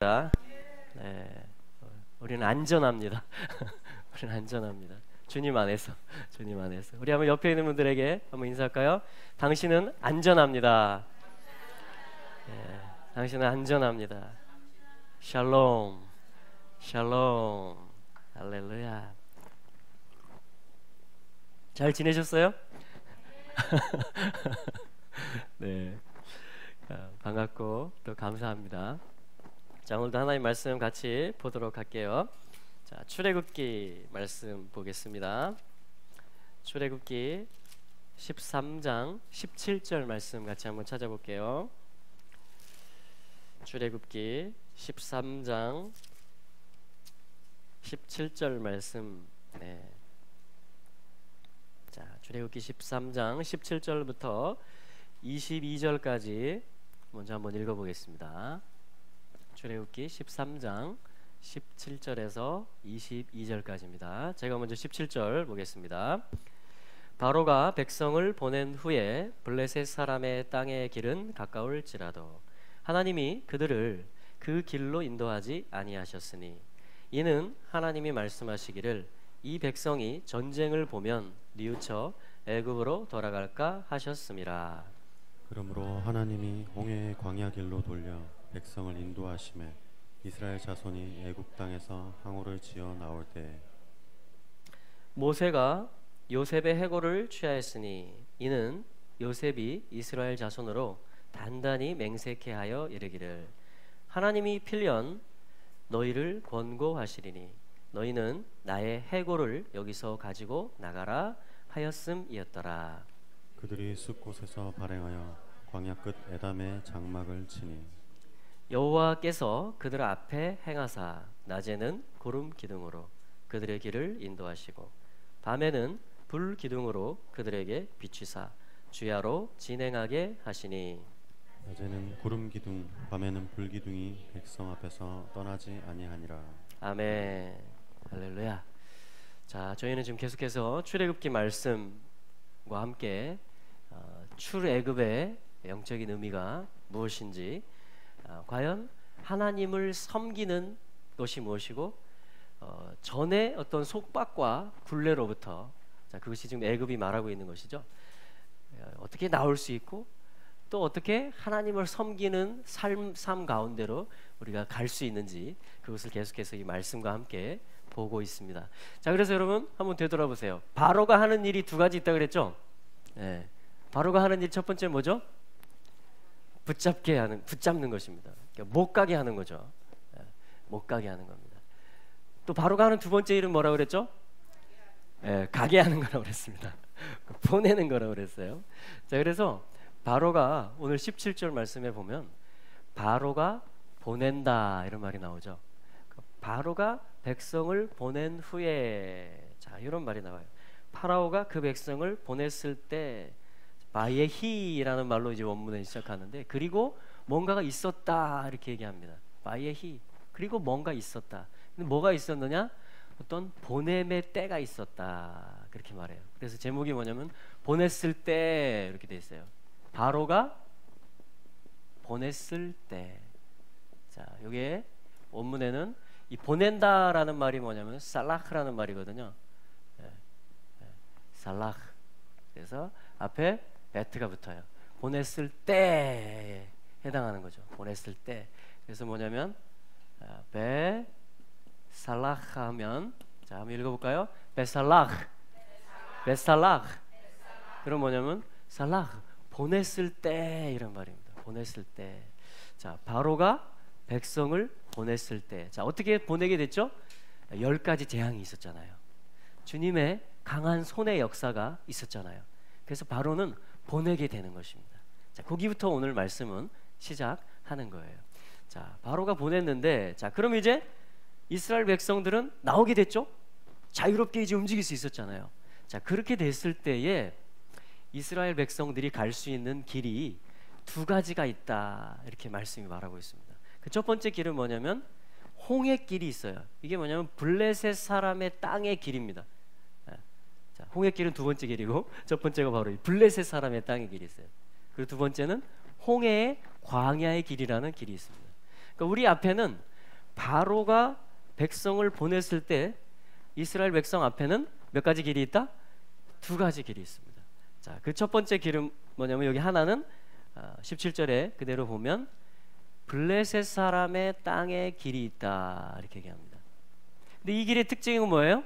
네, 우리는 안전합니다. 우리는 안전합니다. 주님 안에서, 주님 안에서. 우리 한번 옆에 있는 분들에게 한번 인사할까요? 당신은 안전합니다. 네, 당신은 안전합니다. 샬롬, 샬롬, 할렐루야. 잘 지내셨어요? 네, 반갑고 또 감사합니다. 자, 오늘도 하나님 말씀 같이 보도록 할게요. 자, 출애굽기 말씀 보겠습니다. 출애굽기 13장 17절 말씀 같이 한번 찾아볼게요. 출애굽기 13장 17절 말씀. 네. 자, 출애굽기 13장 17절부터 22절까지 먼저 한번 읽어보겠습니다. 출애굽기 13장 17절에서 22절까지입니다. 제가 먼저 17절 보겠습니다. 바로가 백성을 보낸 후에 블레셋 사람의 땅의 길은 가까울지라도 하나님이 그들을 그 길로 인도하지 아니하셨으니 이는 하나님이 말씀하시기를 이 백성이 전쟁을 보면 뉘우쳐 애굽으로 돌아갈까 하셨음이라. 그러므로 하나님이 홍해의 광야 길로 돌려 백성을 인도하심에 이스라엘 자손이 애굽 땅에서 항우를 지어 나올 때에 모세가 요셉의 해골을 취하였으니 이는 요셉이 이스라엘 자손으로 단단히 맹세케 하여 이르기를 하나님이 필연 너희를 권고하시리니 너희는 나의 해골을 여기서 가지고 나가라 하였음이었더라. 그들이 숲곳에서 발행하여 광야 끝 에담의 장막을 치니 여호와께서 그들 앞에 행하사 낮에는 구름 기둥으로 그들의 길을 인도하시고 밤에는 불 기둥으로 그들에게 비추사 주야로 진행하게 하시니 낮에는 구름 기둥 밤에는 불 기둥이 백성 앞에서 떠나지 아니하니라. 아멘. 할렐루야. 자, 저희는 지금 계속해서 출애굽기 말씀과 함께 출애굽의 영적인 의미가 무엇인지, 과연 하나님을 섬기는 것이 무엇이고, 전에 어떤 속박과 굴레로부터, 자, 그것이 지금 애굽이 말하고 있는 것이죠. 어떻게 나올 수 있고 또 어떻게 하나님을 섬기는 삶 가운데로 우리가 갈 수 있는지, 그것을 계속해서 이 말씀과 함께 보고 있습니다. 자, 그래서 여러분 한번 되돌아보세요. 바로가 하는 일이 두 가지 있다 그랬죠? 네. 바로가 하는 일 첫 번째 뭐죠? 붙잡는 것입니다. 그러니까 못 가게 하는 거죠. 네. 못 가게 하는 겁니다. 또 바로가 하는 두 번째 일은 뭐라고 그랬죠? 네, 가게 하는 거라고 그랬습니다. 보내는 거라고 그랬어요. 자, 그래서 바로가 오늘 17절 말씀에 보면 바로가 보낸다 이런 말이 나오죠. 바로가 백성을 보낸 후에, 자, 이런 말이 나와요. 파라오가 그 백성을 보냈을 때 바예히라는 말로 이제 원문에 시작하는데, 그리고 뭔가가 있었다 이렇게 얘기합니다. 바예히, 그리고 뭔가 있었다. 근데 뭐가 있었느냐? 어떤 보냄의 때가 있었다 그렇게 말해요. 그래서 제목이 뭐냐면 보냈을 때 이렇게 돼 있어요. 바로가 보냈을 때. 자, 여기에 원문에는 이 보낸다라는 말이 뭐냐면 살라흐라는 말이거든요. 살라흐. 그래서 앞에 베트가 붙어요. 보냈을 때에 해당하는 거죠. 보냈을 때. 그래서 뭐냐면 베 살라흐 하면, 자, 한번 읽어볼까요? 베살라흐, 베살라흐. 그럼 뭐냐면 살라흐, 보냈을 때 이런 말입니다. 보냈을 때. 자, 바로가 백성을 보냈을 때. 자, 어떻게 보내게 됐죠? 10가지 재앙이 있었잖아요. 주님의 강한 손의 역사가 있었잖아요. 그래서 바로는 보내게 되는 것입니다. 자, 거기부터 오늘 말씀은 시작하는 거예요. 자, 바로가 보냈는데, 자, 그럼 이제 이스라엘 백성들은 나오게 됐죠? 자유롭게 이제 움직일 수 있었잖아요. 자, 그렇게 됐을 때에 이스라엘 백성들이 갈 수 있는 길이 두 가지가 있다 이렇게 말씀이 말하고 있습니다. 그 첫 번째 길은 뭐냐면 홍해길이 있어요. 이게 뭐냐면 블레셋 사람의 땅의 길입니다. 자, 홍해길은 두 번째 길이고 첫 번째가 바로 이 블레셋 사람의 땅의 길이 있어요. 그리고 두 번째는 홍해의 광야의 길이라는 길이 있습니다. 그러니까 우리 앞에는 바로가 백성을 보냈을 때 이스라엘 백성 앞에는 몇 가지 길이 있다? 두 가지 길이 있습니다. 자, 그 첫 번째 길은 뭐냐면 여기 하나는 17절에 그대로 보면 블레셋 사람의 땅에 길이 있다 이렇게 얘기합니다. 근데 이 길의 특징은 뭐예요?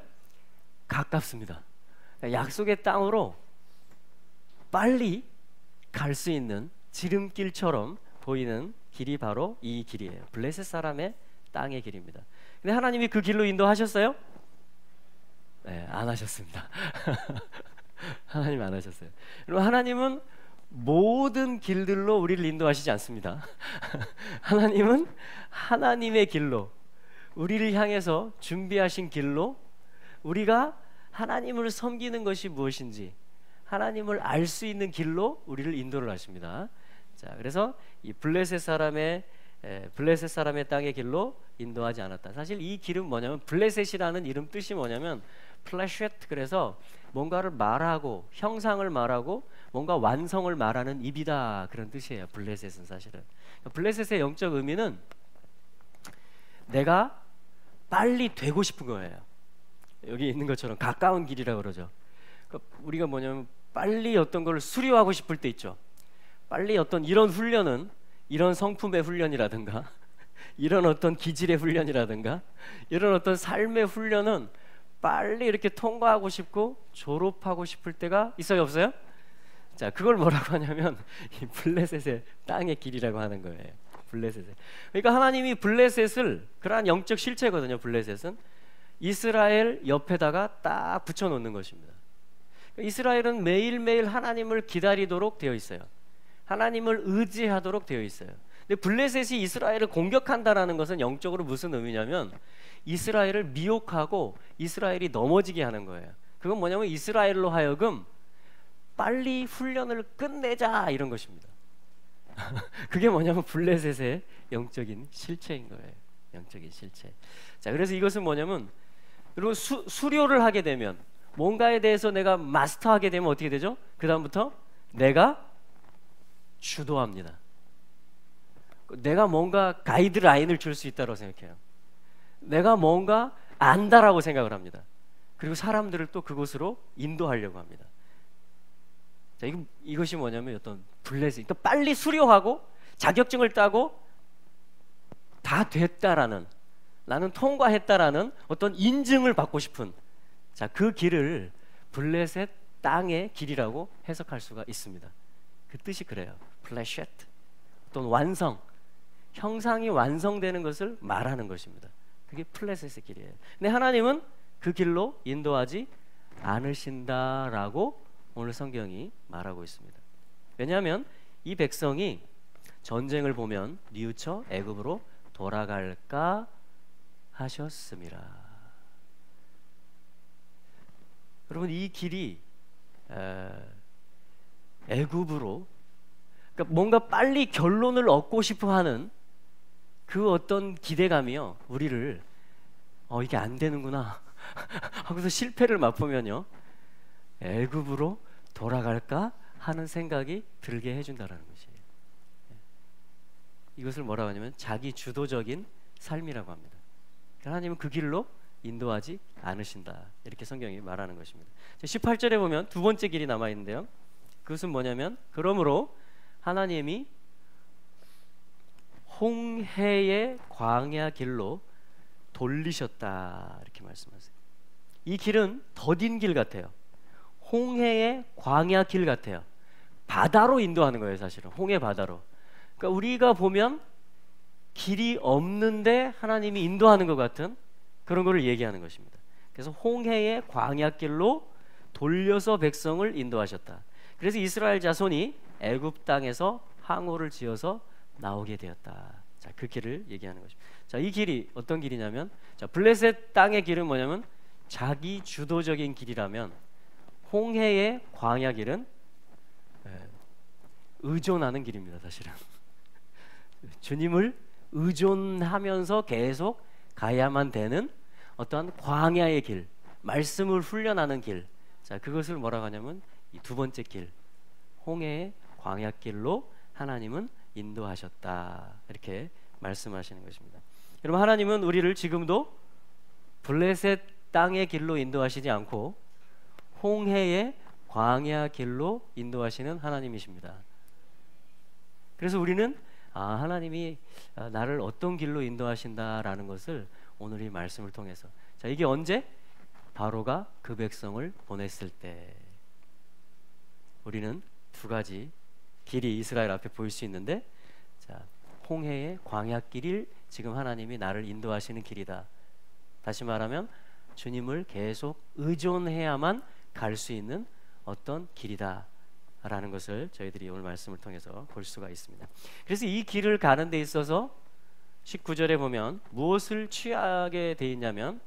가깝습니다. 약속의 땅으로 빨리 갈 수 있는 지름길처럼 보이는 길이 바로 이 길이에요. 블레셋 사람의 땅의 길입니다. 근데 하나님이 그 길로 인도하셨어요? 네, 안 하셨습니다. 하나님 안 하셨어요. 그럼 하나님은 모든 길들로 우리를 인도하시지 않습니다. 하나님은 하나님의 길로, 우리를 향해서 준비하신 길로, 우리가 하나님을 섬기는 것이 무엇인지 하나님을 알 수 있는 길로 우리를 인도를 하십니다. 자, 그래서 이 블레셋 사람의 땅의 길로 인도하지 않았다. 사실 이 길은 뭐냐면 블레셋이라는 이름 뜻이 뭐냐면 플래쉐트, 그래서 뭔가를 말하고 형상을 말하고 뭔가 완성을 말하는 입이다, 그런 뜻이에요. 블레셋은 사실은 블레셋의 영적 의미는 내가 빨리 되고 싶은 거예요. 여기 있는 것처럼 가까운 길이라고 그러죠. 그러니까 우리가 뭐냐면 빨리 어떤 걸 수료하고 싶을 때 있죠. 빨리 어떤 이런 훈련은 이런 성품의 훈련이라든가 이런 어떤 기질의 훈련이라든가 이런 어떤 삶의 훈련은 빨리 이렇게 통과하고 싶고 졸업하고 싶을 때가 있어요, 없어요? 자, 그걸 뭐라고 하냐면 이 블레셋의 땅의 길이라고 하는 거예요. 블레셋을. 그러니까 하나님이 블레셋을, 그러한 영적 실체거든요. 블레셋은 이스라엘 옆에다가 딱 붙여놓는 것입니다. 이스라엘은 매일매일 하나님을 기다리도록 되어 있어요. 하나님을 의지하도록 되어 있어요. 근데 블레셋이 이스라엘을 공격한다라는 것은 영적으로 무슨 의미냐면 이스라엘을 미혹하고 이스라엘이 넘어지게 하는 거예요. 그건 뭐냐면 이스라엘로 하여금 빨리 훈련을 끝내자 이런 것입니다. 그게 뭐냐면 블레셋의 영적인 실체인 거예요. 영적인 실체. 자, 그래서 이것은 뭐냐면 여러분 수료를 하게 되면, 뭔가에 대해서 내가 마스터하게 되면 어떻게 되죠? 그 다음부터 내가 주도합니다. 내가 뭔가 가이드라인을 줄 수 있다고 생각해요. 내가 뭔가 안다라고 생각을 합니다. 그리고 사람들을 또 그곳으로 인도하려고 합니다. 자, 이것이 뭐냐면 어떤 블레셋, 그러니까 빨리 수료하고 자격증을 따고 다 됐다라는, 나는 통과했다라는 어떤 인증을 받고 싶은, 자, 그 길을 블레셋 땅의 길이라고 해석할 수가 있습니다. 그 뜻이 그래요. 플래쉐트, 어떤 완성, 형상이 완성되는 것을 말하는 것입니다. 그게 블레셋의 길이에요. 근데 하나님은 그 길로 인도하지 않으신다라고 오늘 성경이 말하고 있습니다. 왜냐하면 이 백성이 전쟁을 보면 뉘우쳐 애굽으로 돌아갈까 하셨습니다. 여러분, 이 길이 애굽으로, 그러니까 뭔가 빨리 결론을 얻고 싶어하는 그 어떤 기대감이요, 우리를 이게 안 되는구나 하고서 실패를 맛보면요, 애굽으로 돌아갈까 하는 생각이 들게 해준다는 것이에요. 이것을 뭐라고 하냐면 자기 주도적인 삶이라고 합니다. 하나님은 그 길로 인도하지 않으신다, 이렇게 성경이 말하는 것입니다. 18절에 보면 두 번째 길이 남아있는데요, 그것은 뭐냐면 그러므로 하나님이 홍해의 광야 길로 돌리셨다, 이렇게 말씀하세요. 이 길은 더딘 길 같아요. 홍해의 광야 길 같아요. 바다로 인도하는 거예요, 사실은. 홍해 바다로. 그러니까 우리가 보면 길이 없는데 하나님이 인도하는 것 같은 그런 거를 얘기하는 것입니다. 그래서 홍해의 광야길로 돌려서 백성을 인도하셨다. 그래서 이스라엘 자손이 애굽 땅에서 항우를 지어서 나오게 되었다. 자, 그 길을 얘기하는 것입니다. 자, 이 길이 어떤 길이냐면, 자, 블레셋 땅의 길은 뭐냐면 자기 주도적인 길이라면, 홍해의 광야 길은 의존하는 길입니다, 사실은. 주님을 의존하면서 계속 가야만 되는 어떠한 광야의 길, 말씀을 훈련하는 길. 자, 그것을 뭐라고 하냐면 이 두 번째 길, 홍해의 광야길로 하나님은 인도하셨다, 이렇게 말씀하시는 것입니다. 여러분, 하나님은 우리를 지금도 블레셋 땅의 길로 인도하시지 않고 홍해의 광야 길로 인도하시는 하나님이십니다. 그래서 우리는 하나님이 나를 어떤 길로 인도하신다라는 것을 오늘 이 말씀을 통해서, 자, 이게 언제? 바로가 그 백성을 보냈을 때. 우리는 두 가지 길이 이스라엘 앞에 보일 수 있는데, 자, 홍해의 광야길이 지금 하나님이 나를 인도하시는 길이다. 다시 말하면 주님을 계속 의존해야만 갈 수 있는 어떤 길이다 라는 것을 저희들이 오늘 말씀을 통해서 볼 수가 있습니다. 그래서 이 길을 가는 데 있어서 19절에 보면 무엇을 취하게 돼 있냐면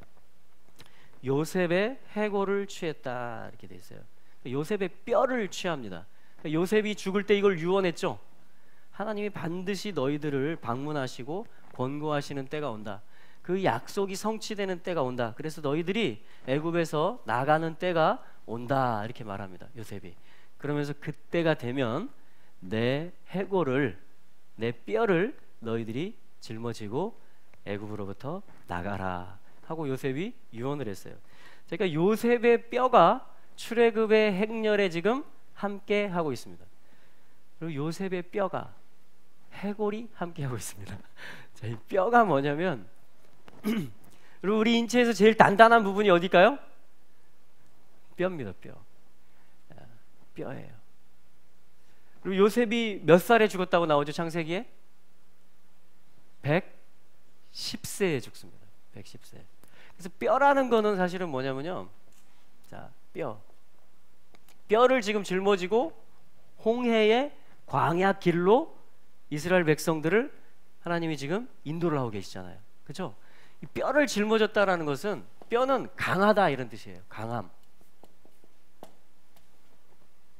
요셉의 해골을 취했다 이렇게 돼 있어요. 요셉의 뼈를 취합니다. 요셉이 죽을 때 이걸 유언했죠. 하나님이 반드시 너희들을 방문하시고 권고하시는 때가 온다. 그 약속이 성취되는 때가 온다. 그래서 너희들이 애굽에서 나가는 때가 온다 이렇게 말합니다. 요셉이. 그러면서 그때가 되면 내 해골을, 내 뼈를 너희들이 짊어지고 애굽으로부터 나가라 하고 요셉이 유언을 했어요. 그러니까 요셉의 뼈가 출애굽의 행렬에 지금 함께 하고 있습니다. 그리고 요셉의 뼈가, 해골이 함께 하고 있습니다. 자, 이 뼈가 뭐냐면 그리고 우리 인체에서 제일 단단한 부분이 어딜까요? 뼈입니다. 뼈예요. 그리고 요셉이 몇 살에 죽었다고 나오죠? 창세기에 110세에 죽습니다. 110세. 그래서 뼈라는 거는 사실은 뭐냐면요, 자, 뼈를 지금 짊어지고 홍해의 광야 길로 이스라엘 백성들을 하나님이 지금 인도를 하고 계시잖아요. 그렇죠? 이 뼈를 짊어졌다라는 것은, 뼈는 강하다 이런 뜻이에요. 강함.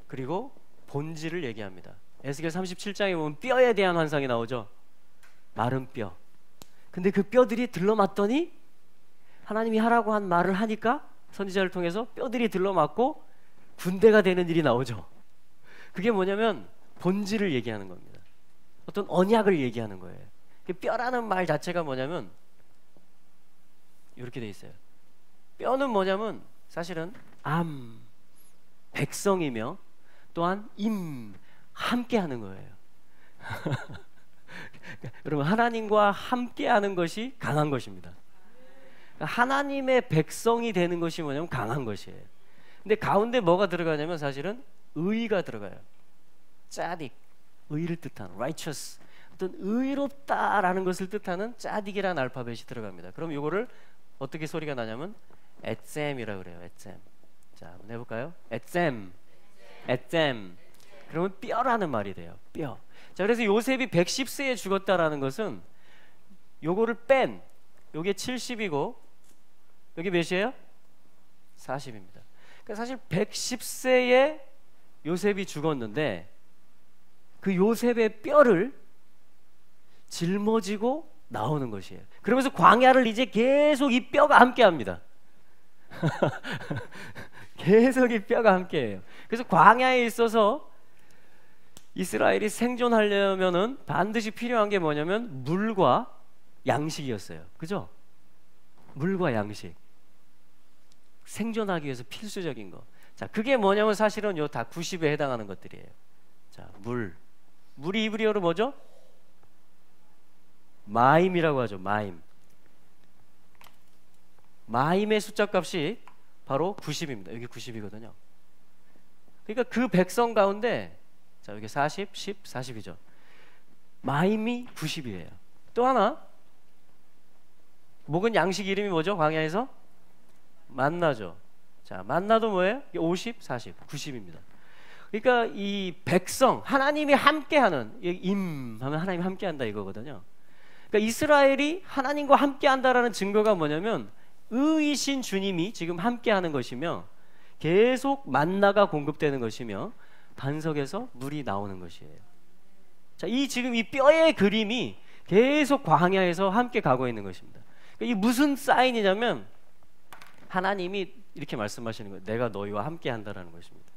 그리고 본질을 얘기합니다. 에스겔 37장에 보면 뼈에 대한 환상이 나오죠. 마른 뼈. 근데 그 뼈들이 들러맞더니 하나님이 하라고 한 말을 하니까 선지자를 통해서 뼈들이 들러맞고 군대가 되는 일이 나오죠. 그게 뭐냐면 본질을 얘기하는 겁니다. 어떤 언약을 얘기하는 거예요. 뼈라는 말 자체가 뭐냐면 이렇게 돼 있어요. 뼈는 뭐냐면 사실은 백성이며 또한 함께 하는 거예요. 여러분, 하나님과 함께 하는 것이 강한 것입니다. 하나님의 백성이 되는 것이 뭐냐면 강한 것이에요. 근데 가운데 뭐가 들어가냐면 사실은 의가 들어가요. 짜딕, 의를 뜻하는 righteous, 어떤 의롭다라는 것을 뜻하는 짜딕이라는 알파벳이 들어갑니다. 그럼 이거를 어떻게 소리가 나냐면 에셈이라고 그래요. 에셈. 자, 한번 해볼까요? 에셈. 그러면 뼈라는 말이 돼요. 뼈. 자, 그래서 요셉이 110세에 죽었다라는 것은 요거를 뺀, 요게 70이고 여기 몇이에요? 40입니다. 그러니까 사실 110세에 요셉이 죽었는데 그 요셉의 뼈를 짊어지고 나오는 것이에요. 그러면서 광야를 이제 계속 이 뼈가 함께합니다. 계속 이 뼈가 함께해요. 그래서 광야에 있어서 이스라엘이 생존하려면은 반드시 필요한 게 뭐냐면 물과 양식이었어요. 그죠? 물과 양식. 생존하기 위해서 필수적인 거. 자, 그게 뭐냐면 사실은 요 다 90에 해당하는 것들이에요. 자, 물이 이브리어로 뭐죠? 마임이라고 하죠. 마임의 숫자 값이 바로 90입니다. 여기 90이거든요. 그러니까 그 백성 가운데, 자, 여기 40, 10, 40이죠. 마임이 90이에요. 또 하나, 먹은 양식 이름이 뭐죠? 광야에서? 만나죠. 자, 만나도 뭐예요? 50, 40, 90입니다. 그러니까 이 백성, 하나님이 함께하는, 하면 하나님이 함께한다 이거거든요. 그러니까 이스라엘이 하나님과 함께한다라는 증거가 뭐냐면 의이신 주님이 지금 함께하는 것이며 계속 만나가 공급되는 것이며 반석에서 물이 나오는 것이에요. 자, 지금 이 뼈의 그림이 계속 광야에서 함께 가고 있는 것입니다. 그러니까 이 무슨 사인이냐면 하나님이 이렇게 말씀하시는 거예요. 내가 너희와 함께한다라는 것입니다.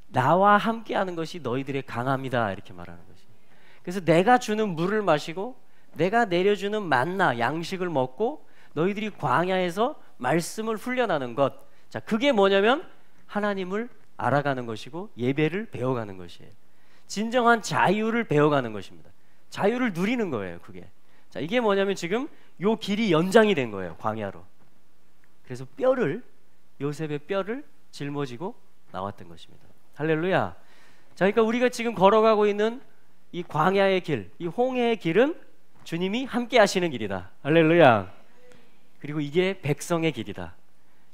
나와 함께하는 것이 너희들의 강함이다 이렇게 말하는 것이. 그래서 내가 주는 물을 마시고 내가 내려주는 만나 양식을 먹고 너희들이 광야에서 말씀을 훈련하는 것. 자, 그게 뭐냐면 하나님을 알아가는 것이고 예배를 배워가는 것이에요. 진정한 자유를 배워가는 것입니다. 자유를 누리는 거예요, 그게. 자, 이게 뭐냐면 지금 요 길이 연장이 된 거예요, 광야로. 그래서 요셉의 뼈를 짊어지고 나왔던 것입니다. 할렐루야. 자, 그러니까 우리가 지금 걸어가고 있는 이 광야의 길, 이 홍해의 길은 주님이 함께 하시는 길이다. 할렐루야. 그리고 이게 백성의 길이다.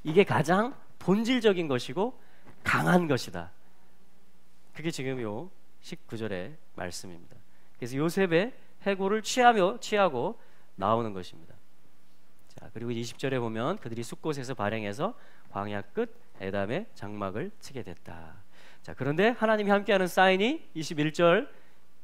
이게 가장 본질적인 것이고 강한 것이다. 그게 지금 요 19절의 말씀입니다. 그래서 요셉의 해고를 취하고 나오는 것입니다. 자, 그리고 20절에 보면 그들이 숫곳에서 발행해서 광야 끝 에담의 장막을 치게 됐다. 자, 그런데 하나님이 함께하는 사인이 21절,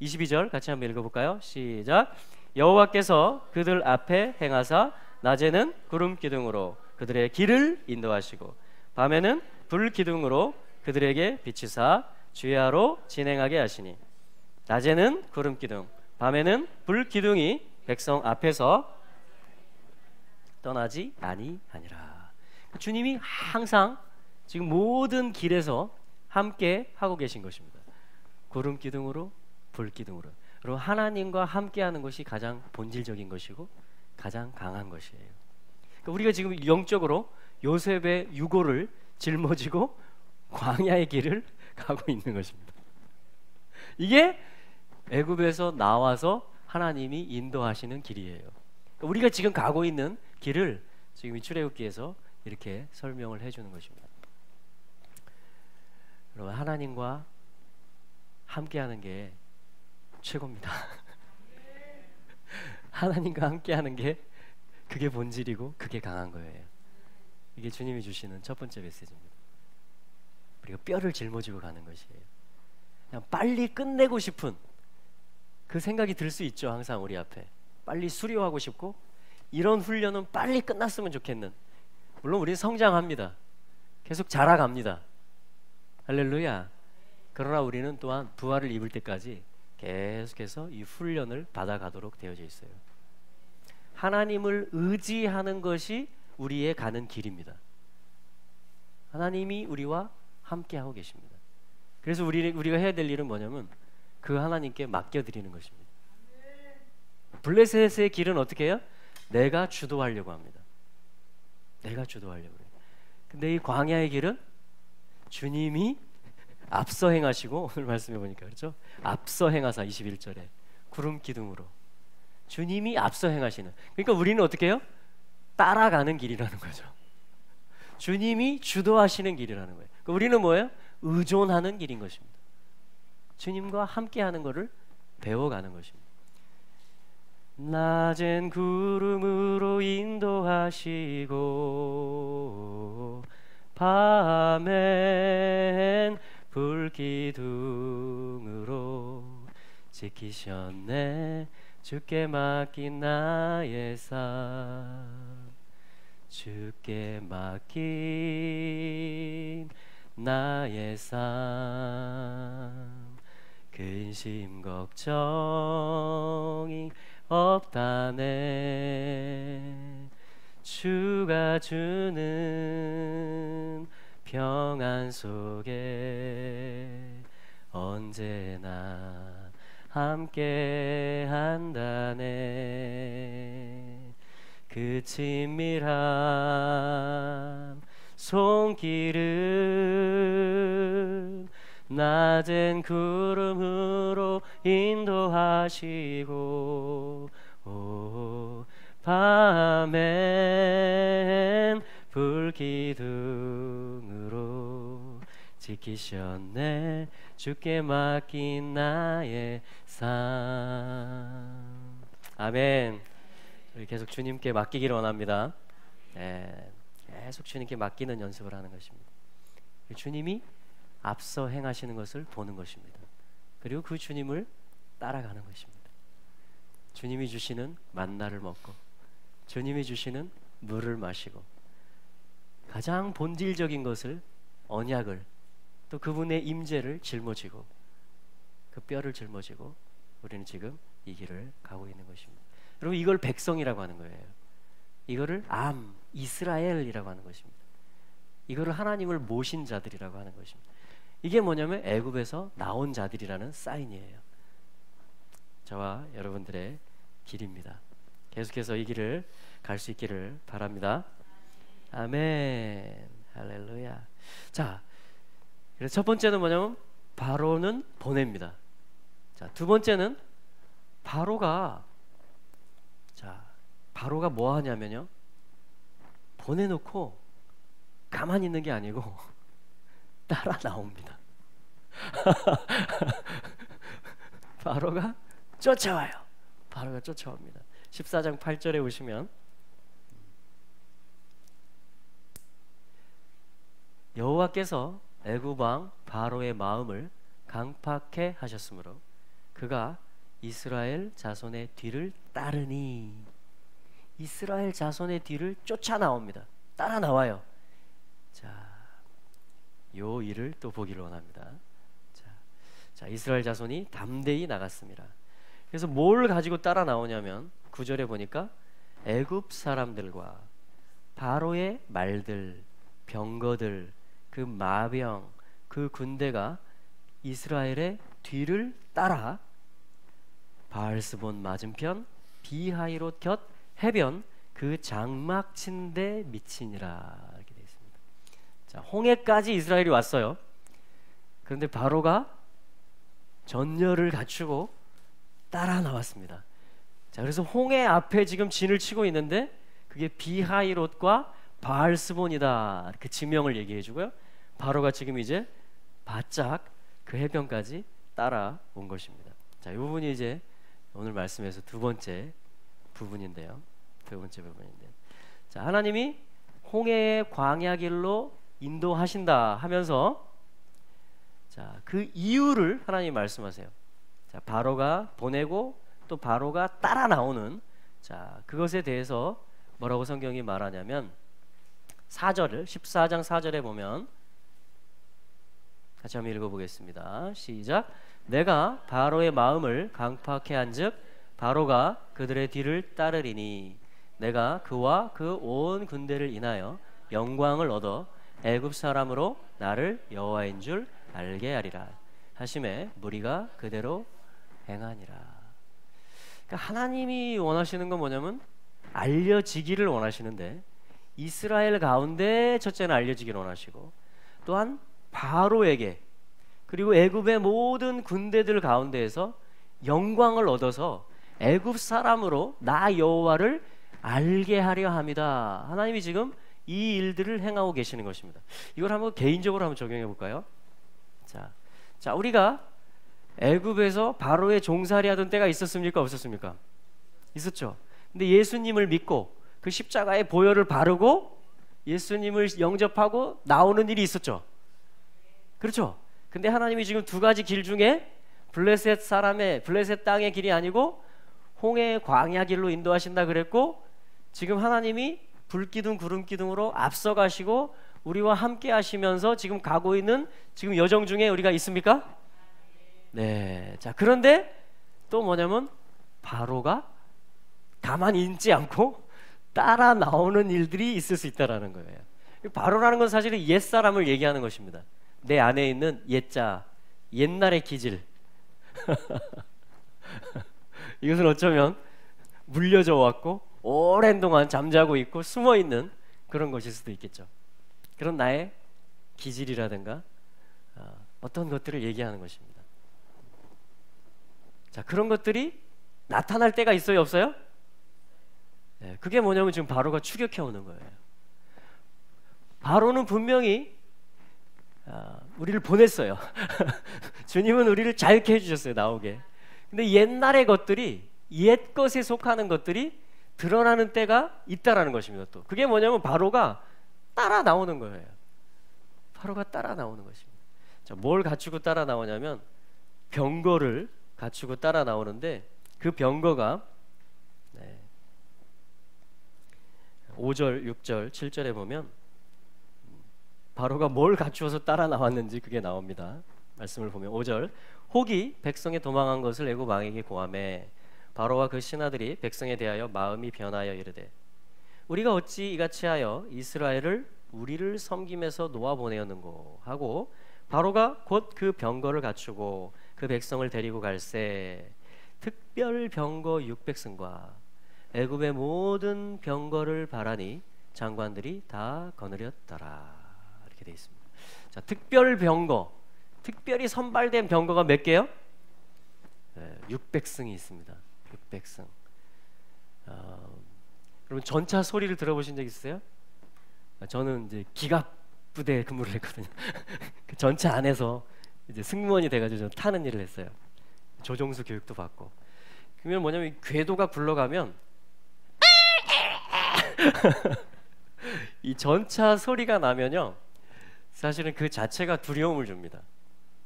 22절 같이 한번 읽어볼까요? 시작. 여호와께서 그들 앞에 행하사 낮에는 구름 기둥으로 그들의 길을 인도하시고 밤에는 불 기둥으로 그들에게 비치사 주야로 진행하게 하시니 낮에는 구름 기둥, 밤에는 불 기둥이 백성 앞에서 떠나지 아니하니라. 주님이 항상 지금 모든 길에서 함께 하고 계신 것입니다. 구름 기둥으로 불 기둥으로. 그리고 하나님과 함께하는 것이 가장 본질적인 것이고 가장 강한 것이에요. 그러니까 우리가 지금 영적으로 요셉의 유고를 짊어지고 광야의 길을 가고 있는 것입니다. 이게 애굽에서 나와서 하나님이 인도하시는 길이에요. 그러니까 우리가 지금 가고 있는 길을 지금 이 출애굽기에서 이렇게 설명을 해주는 것입니다. 여러분, 하나님과 함께하는 게 최고입니다. 하나님과 함께하는 게 그게 본질이고 그게 강한 거예요. 이게 주님이 주시는 첫 번째 메시지입니다. 우리가 뼈를 짊어지고 가는 것이에요. 그냥 빨리 끝내고 싶은 그 생각이 들 수 있죠. 항상 우리 앞에 빨리 수료하고 싶고 이런 훈련은 빨리 끝났으면 좋겠는. 물론 우리는 성장합니다. 계속 자라갑니다. 할렐루야. 그러나 우리는 또한 부활을 입을 때까지 계속해서 이 훈련을 받아가도록 되어져 있어요. 하나님을 의지하는 것이 우리의 가는 길입니다. 하나님이 우리와 함께하고 계십니다. 그래서 우리가 해야 될 일은 뭐냐면 그 하나님께 맡겨드리는 것입니다. 블레셋의 길은 어떻게 해요? 내가 주도하려고 합니다. 내가 주도하려고 해요. 근데 이 광야의 길은 주님이 앞서 행하시고, 오늘 말씀해 보니까 그렇죠? 앞서 행하사 21절에 구름 기둥으로 주님이 앞서 행하시는. 그러니까 우리는 어떻게 해요? 따라가는 길이라는 거죠. 주님이 주도하시는 길이라는 거예요. 그러니까 우리는 뭐예요? 의존하는 길인 것입니다. 주님과 함께하는 것을 배워가는 것입니다. 낮엔 구름으로 인도하시고 밤엔 불기둥으로 지키셨네. 주께 맡긴 나의 삶, 주께 맡긴 나의 삶, 근심 걱정이 없다네. 주가 주는 평안 속에 언제나 함께 한다네. 그 친밀한 손길은 낮엔 구름으로 인도하시고 밤엔 불기둥으로 지키셨네. 주께 맡긴 나의 삶. 아멘. 우리 계속 주님께 맡기기를 원합니다. 계속 주님께 맡기는 연습을 하는 것입니다. 주님이 앞서 행하시는 것을 보는 것입니다. 그리고 그 주님을 따라가는 것입니다. 주님이 주시는 만나를 먹고 주님이 주시는 물을 마시고 가장 본질적인 것을, 언약을, 또 그분의 임재를 짊어지고 그 뼈를 짊어지고 우리는 지금 이 길을 가고 있는 것입니다. 여러분 이걸 백성이라고 하는 거예요. 이거를 이스라엘이라고 하는 것입니다. 이거를 하나님을 모신 자들이라고 하는 것입니다. 이게 뭐냐면 애굽에서 나온 자들이라는 사인이에요. 저와 여러분들의 길입니다. 계속해서 이 길을 갈 수 있기를 바랍니다. 아멘. 할렐루야. 자, 그래서 첫 번째는 뭐냐면 바로는 보냅니다. 자, 두 번째는 바로가 뭐 하냐면요, 보내놓고 가만히 있는 게 아니고 따라 나옵니다. 바로가 쫓아와요. 바로가 쫓아옵니다. 14장 8절에 보시면 여호와께서 애굽 왕 바로의 마음을 강팍해 하셨으므로 그가 이스라엘 자손의 뒤를 따르니, 이스라엘 자손의 뒤를 쫓아 나옵니다. 따라 나와요. 자, 요 일을 또 보기를 원합니다. 자, 이스라엘 자손이 담대히 나갔습니다. 그래서 뭘 가지고 따라 나오냐면 9절에 보니까 애굽 사람들과 바로의 말들, 병거들, 그 마병, 그 군대가 이스라엘의 뒤를 따라 바알스본 맞은편 비하이롯 곁 해변 그 장막 친데 미치니라, 이렇게 되어 있습니다. 자, 홍해까지 이스라엘이 왔어요. 그런데 바로가 전열을 갖추고 따라 나왔습니다. 자, 그래서 홍해 앞에 지금 진을 치고 있는데 그게 비하이롯과 바알스본이다, 그 지명을 얘기해 주고요. 바로가 지금 이제 바짝 그 해변까지 따라온 것입니다. 자, 이 부분이 이제 오늘 말씀에서 두 번째 부분인데요. 자, 하나님이 홍해의 광야길로 인도하신다 하면서 자, 그 이유를 하나님이 말씀하세요. 자, 바로가 보내고 또 바로가 따라 나오는, 자, 그것에 대해서 뭐라고 성경이 말하냐면 4절을 14장 4절에 보면 같이 한번 읽어보겠습니다. 시작. 내가 바로의 마음을 강팍해 한즉 바로가 그들의 뒤를 따르리니 내가 그와 그 온 군대를 인하여 영광을 얻어 애굽 사람으로 나를 여호와인 줄 알게 하리라 하심에 무리가 그대로 행하니라. 그러니까 하나님이 원하시는 건 뭐냐면 알려지기를 원하시는데, 이스라엘 가운데 첫째는 알려지기를 원하시고, 또한 바로에게 그리고 애굽의 모든 군대들 가운데에서 영광을 얻어서 애굽 사람으로 나 여호와를 알게 하려 합니다. 하나님이 지금 이 일들을 행하고 계시는 것입니다. 이걸 한번 개인적으로 한번 적용해 볼까요? 자, 우리가 애굽에서 바로의 종살이 하던 때가 있었습니까? 없었습니까? 있었죠. 근데 예수님을 믿고 그 십자가의 보혈을 바르고 예수님을 영접하고 나오는 일이 있었죠. 그렇죠. 근데 하나님이 지금 두 가지 길 중에 블레셋 땅의 길이 아니고 홍해의 광야 길로 인도하신다 그랬고, 지금 하나님이 불기둥 구름기둥으로 앞서가시고 우리와 함께 하시면서 지금 가고 있는 지금 여정 중에 우리가 있습니까? 네. 자, 그런데 또 뭐냐면 바로가 가만히 있지 않고 따라 나오는 일들이 있을 수 있다라는 거예요. 바로라는 건 사실은 옛사람을 얘기하는 것입니다. 내 안에 있는 옛자, 옛날의 기질. 이것은 어쩌면 물려져 왔고 오랜 동안 잠자고 있고 숨어 있는 그런 것일 수도 있겠죠. 그런 나의 기질이라든가 어떤 것들을 얘기하는 것입니다. 자, 그런 것들이 나타날 때가 있어요, 없어요? 네, 그게 뭐냐면 지금 바로가 추격해 오는 거예요. 바로는 분명히 우리를 보냈어요. 주님은 우리를 자유케 해주셨어요, 나오게. 근데 옛날의 것들이, 옛 것에 속하는 것들이 드러나는 때가 있다라는 것입니다. 또 그게 뭐냐면 바로가 따라 나오는 거예요. 바로가 따라 나오는 것입니다. 자, 뭘 갖추고 따라 나오냐면 병거를 갖추고 따라 나오는데, 그 병거가 5절, 6절, 7절에 보면 바로가 뭘 갖추어서 따라 나왔는지 그게 나옵니다. 말씀을 보면 5절, 혹이 백성의 도망한 것을 애굽 왕에게 고하매 바로와 그 신하들이 백성에 대하여 마음이 변하여 이르되 우리가 어찌 이같이 하여 이스라엘을 우리를 섬김에서 놓아 보내었는고 하고 바로가 곧 그 병거를 갖추고 그 백성을 데리고 갈새 특별 병거 600승과 애굽의 모든 병거를 바라니 장관들이 다 거느렸더라. 이렇게 되어 있습니다. 자, 특별 병거, 특별히 선발된 병거가 몇 개요? 600승이 있습니다. 600승. 여러분 전차 소리를 들어보신 적 있으세요? 저는 이제 기갑 부대에 근무를 했거든요. 그 전차 안에서 이제 승무원이 돼가지고 좀 타는 일을 했어요. 조종수 교육도 받고. 그러면 뭐냐면 궤도가 굴러가면 이 전차 소리가 나면요, 사실은 그 자체가 두려움을 줍니다.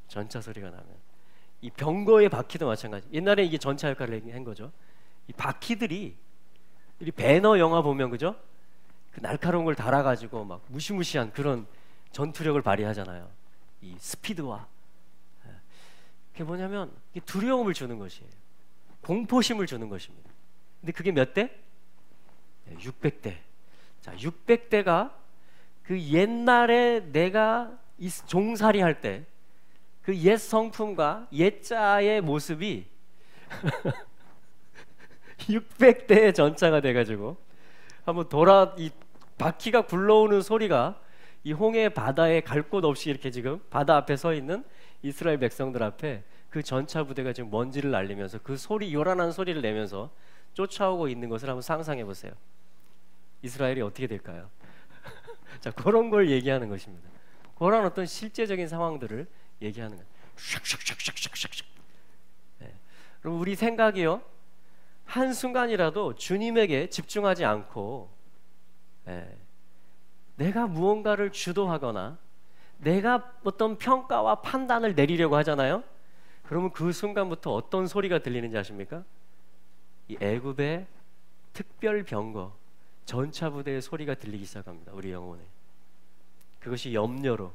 전차 소리가 나면. 이 병거의 바퀴도 마찬가지. 옛날에 이게 전차 역할을 한 거죠. 이 바퀴들이 이 배너 영화 보면 그죠? 그 날카로운 걸 달아가지고 막 무시무시한 그런 전투력을 발휘하잖아요. 이 스피드와. 그게 뭐냐면 이게 두려움을 주는 것이에요. 공포심을 주는 것입니다. 근데 그게 몇 대? 600대. 자, 600대가 그 옛날에 내가 종살이 할 때 그 옛 성품과 옛자의 모습이 600대의 전차가 돼가지고 한번 이 바퀴가 굴러오는 소리가 이 홍해 바다에 갈 곳 없이 이렇게 지금 바다 앞에 서 있는 이스라엘 백성들 앞에 그 전차 부대가 지금 먼지를 날리면서 그 소리, 요란한 소리를 내면서 쫓아오고 있는 것을 한번 상상해 보세요. 이스라엘이 어떻게 될까요? 자, 그런 걸 얘기하는 것입니다. 그런 어떤 실제적인 상황들을 얘기하는 거예요. 샥샥샥샥샥샥. 네. 그럼 우리 생각이요, 한 순간이라도 주님에게 집중하지 않고 내가 무언가를 주도하거나 내가 어떤 평가와 판단을 내리려고 하잖아요. 그러면 그 순간부터 어떤 소리가 들리는지 아십니까? 이 애굽의 특별 병거 전차 부대의 소리가 들리기 시작합니다. 우리 영혼에. 그것이 염려로,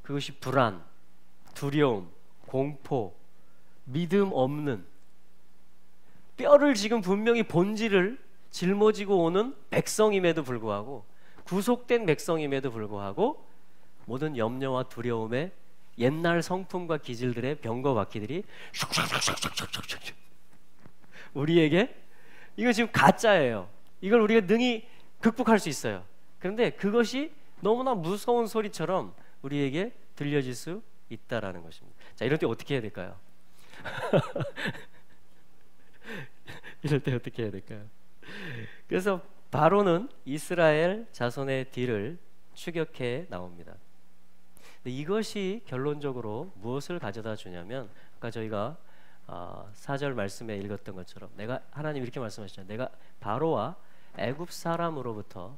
그것이 불안, 두려움, 공포, 믿음 없는, 뼈를 지금 분명히 본질을 짊어지고 오는 백성임에도 불구하고, 구속된 백성임에도 불구하고 모든 염려와 두려움에 옛날 성품과 기질들의 병거 바퀴들이 슉슉슉슉슉슉슉 우리에게, 이거 지금 가짜예요. 이걸 우리가 능히 극복할 수 있어요. 그런데 그것이 너무나 무서운 소리처럼 우리에게 들려질 수 있다라는 것입니다. 자, 이럴 때 어떻게 해야 될까요? 이럴 때 어떻게 해야 될까요? 그래서 바로는 이스라엘 자손의 뒤를 추격해 나옵니다. 이것이 결론적으로 무엇을 가져다 주냐면, 아까 저희가 4절 말씀에 읽었던 것처럼 하나님 이렇게 말씀하시죠. 내가 바로와 애굽 사람으로부터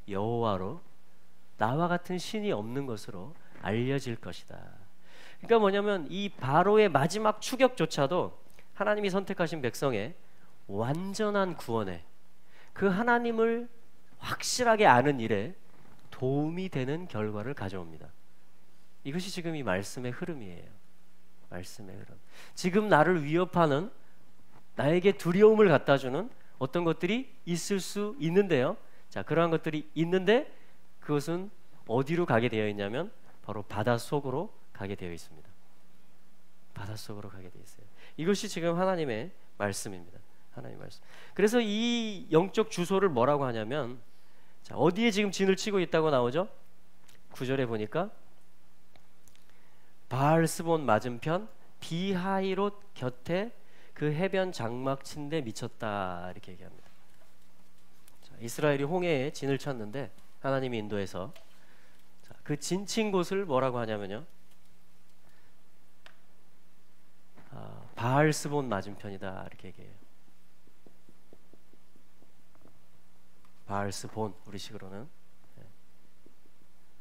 여호와로 나와 같은 신이 없는 것으로 알려질 것이다. 그러니까 뭐냐면 이 바로의 마지막 추격조차도 하나님이 선택하신 백성의 완전한 구원에, 그 하나님을 확실하게 아는 일에 도움이 되는 결과를 가져옵니다. 이것이 지금 이 말씀의 흐름이에요. 말씀의 흐름. 지금 나를 위협하는, 나에게 두려움을 갖다주는 어떤 것들이 있을 수 있는데요. 자, 그러한 것들이 있는데 그것은 어디로 가게 되어 있냐면 바로 바닷속으로 가게 되어 있습니다. 바닷속으로 가게 되어 있어요. 이것이 지금 하나님의 말씀입니다. 하나님의 말씀. 그래서 이 영적 주소를 뭐라고 하냐면, 자, 어디에 지금 진을 치고 있다고 나오죠? 9절에 보니까 바알스본 맞은편 비하이롯 곁에 그 해변 장막 친데 미쳤다, 이렇게 얘기합니다. 자, 이스라엘이 홍해에 진을 쳤는데 하나님이 인도해서, 자, 그 진친 곳을 뭐라고 하냐면요, 바알스본 맞은편이다, 이렇게 얘기해요. 바알스본, 우리식으로는.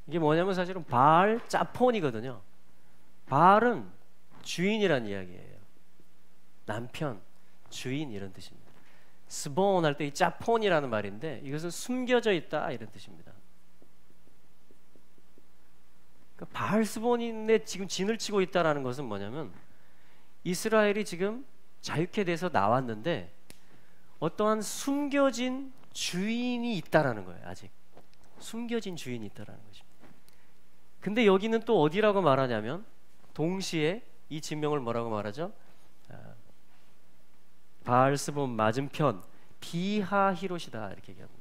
이게 뭐냐면 사실은 바알 짜폰이거든요. 바알은 주인이란 이야기예요. 남편, 주인, 이런 뜻입니다. 스본 할 때 이 짜폰이라는 말인데 이것은 숨겨져 있다, 이런 뜻입니다. 그러니까 바알스본인데 지금 진을 치고 있다라는 것은 뭐냐면 이스라엘이 지금 자유케 돼서 나왔는데 어떠한 숨겨진 주인이 있다라는 거예요. 아직 숨겨진 주인이 있다라는 것입니다. 근데 여기는 또 어디라고 말하냐면 동시에 이 진명을 뭐라고 말하죠? 바알스본 맞은편 비하히롯이다 이렇게 얘기합니다.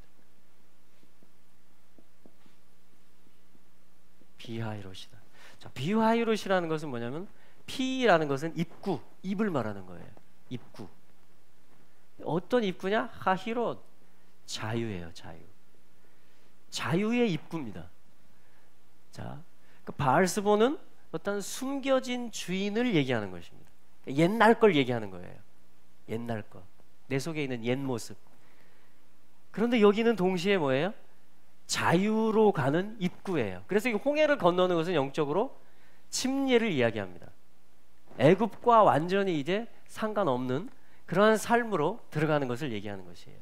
비하히롯이다. 자, 비하히롯이라는 것은 뭐냐면 피라는 것은 입구, 입을 말하는 거예요. 입구. 어떤 입구냐? 하히롯, 자유예요. 자유. 자유의 입구입니다. 자, 그 바알스본은 어떤 숨겨진 주인을 얘기하는 것입니다. 옛날 걸 얘기하는 거예요. 옛날 거. 내 속에 있는 옛 모습. 그런데 여기는 동시에 뭐예요? 자유로 가는 입구예요. 그래서 이 홍해를 건너는 것은 영적으로 침례를 이야기합니다. 애굽과 완전히 이제 상관없는 그러한 삶으로 들어가는 것을 얘기하는 것이에요.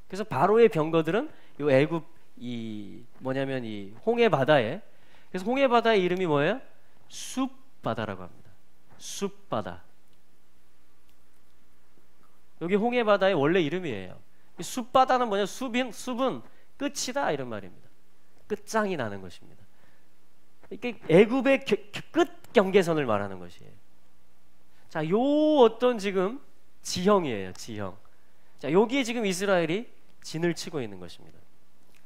그래서 바로의 병거들은 이 애굽 이 뭐냐면 이 홍해 바다에, 그래서 홍해 바다의 이름이 뭐예요? 숲바다라고 합니다. 숲바다. 여기 홍해 바다의 원래 이름이에요. 이 숲바다는 뭐냐? 숲은 끝이다 이런 말입니다. 끝장이 나는 것입니다. 이게 애굽의 끝 경계선을 말하는 것이에요. 자, 요 어떤 지금 지형이에요. 지형. 자, 여기에 지금 이스라엘이 진을 치고 있는 것입니다.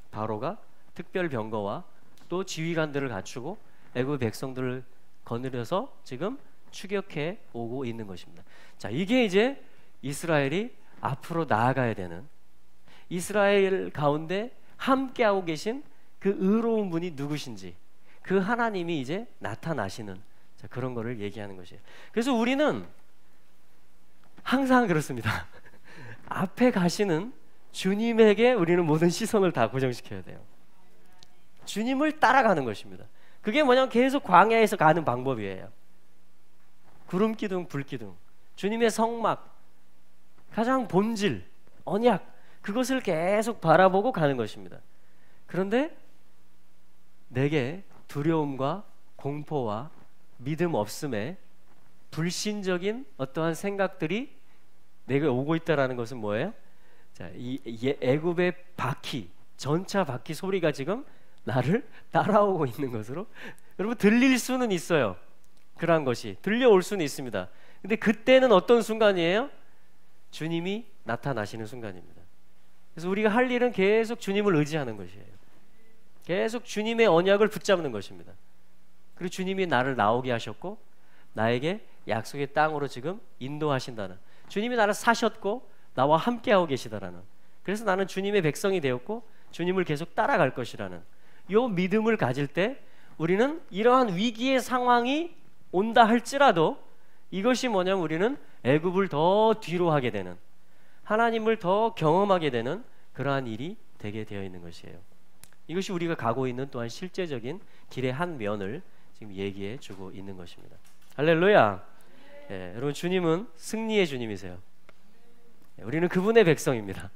바로가 특별 병거와 또 지휘관들을 갖추고 애굽 백성들을 거느려서 지금 추격해 오고 있는 것입니다. 자, 이게 이제 이스라엘이 앞으로 나아가야 되는, 이스라엘 가운데 함께하고 계신 그 의로운 분이 누구신지, 그 하나님이 이제 나타나시는, 자, 그런 거를 얘기하는 것이에요. 그래서 우리는 항상 그렇습니다. 앞에 가시는 주님에게 우리는 모든 시선을 다 고정시켜야 돼요. 주님을 따라가는 것입니다. 그게 뭐냐면 계속 광야에서 가는 방법이에요. 구름 기둥, 불 기둥, 주님의 성막, 가장 본질, 언약, 그것을 계속 바라보고 가는 것입니다. 그런데 내게 두려움과 공포와 믿음 없음에 불신적인 어떠한 생각들이 내게 오고 있다라는 것은 뭐예요? 자, 이 애굽의 바퀴, 전차 바퀴 소리가 지금 나를 따라오고 있는 것으로 여러분 들릴 수는 있어요. 그러한 것이 들려올 수는 있습니다. 근데 그때는 어떤 순간이에요? 주님이 나타나시는 순간입니다. 그래서 우리가 할 일은 계속 주님을 의지하는 것이에요. 계속 주님의 언약을 붙잡는 것입니다. 그리고 주님이 나를 나오게 하셨고 나에게 약속의 땅으로 지금 인도하신다는, 주님이 나를 사셨고 나와 함께하고 계시다라는, 그래서 나는 주님의 백성이 되었고 주님을 계속 따라갈 것이라는 이 믿음을 가질 때 우리는 이러한 위기의 상황이 온다 할지라도 이것이 뭐냐면 우리는 애굽을 더 뒤로 하게 되는, 하나님을 더 경험하게 되는 그러한 일이 되게 되어 있는 것이에요. 이것이 우리가 가고 있는 또한 실제적인 길의 한 면을 지금 얘기해 주고 있는 것입니다. 할렐루야. 예, 여러분 주님은 승리의 주님이세요. 예, 우리는 그분의 백성입니다.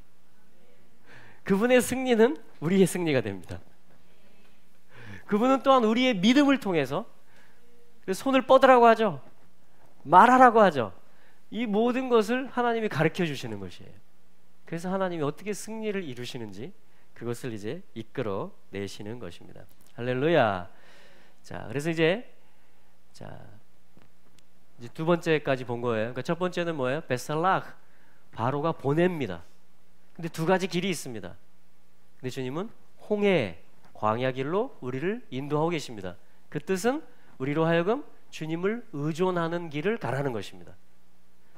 그분의 승리는 우리의 승리가 됩니다. 그분은 또한 우리의 믿음을 통해서, 손을 뻗으라고 하죠. 말하라고 하죠. 이 모든 것을 하나님이 가르쳐 주시는 것이에요. 그래서 하나님이 어떻게 승리를 이루시는지 그것을 이제 이끌어 내시는 것입니다. 할렐루야. 자, 그래서 이제 두 번째까지 본 거예요. 그러니까 첫 번째는 뭐예요? 베살락, 바로가 보냅니다. 근데 두 가지 길이 있습니다. 근데 주님은 홍해, 광야 길로 우리를 인도하고 계십니다. 그 뜻은 우리로 하여금 주님을 의존하는 길을 가라는 것입니다.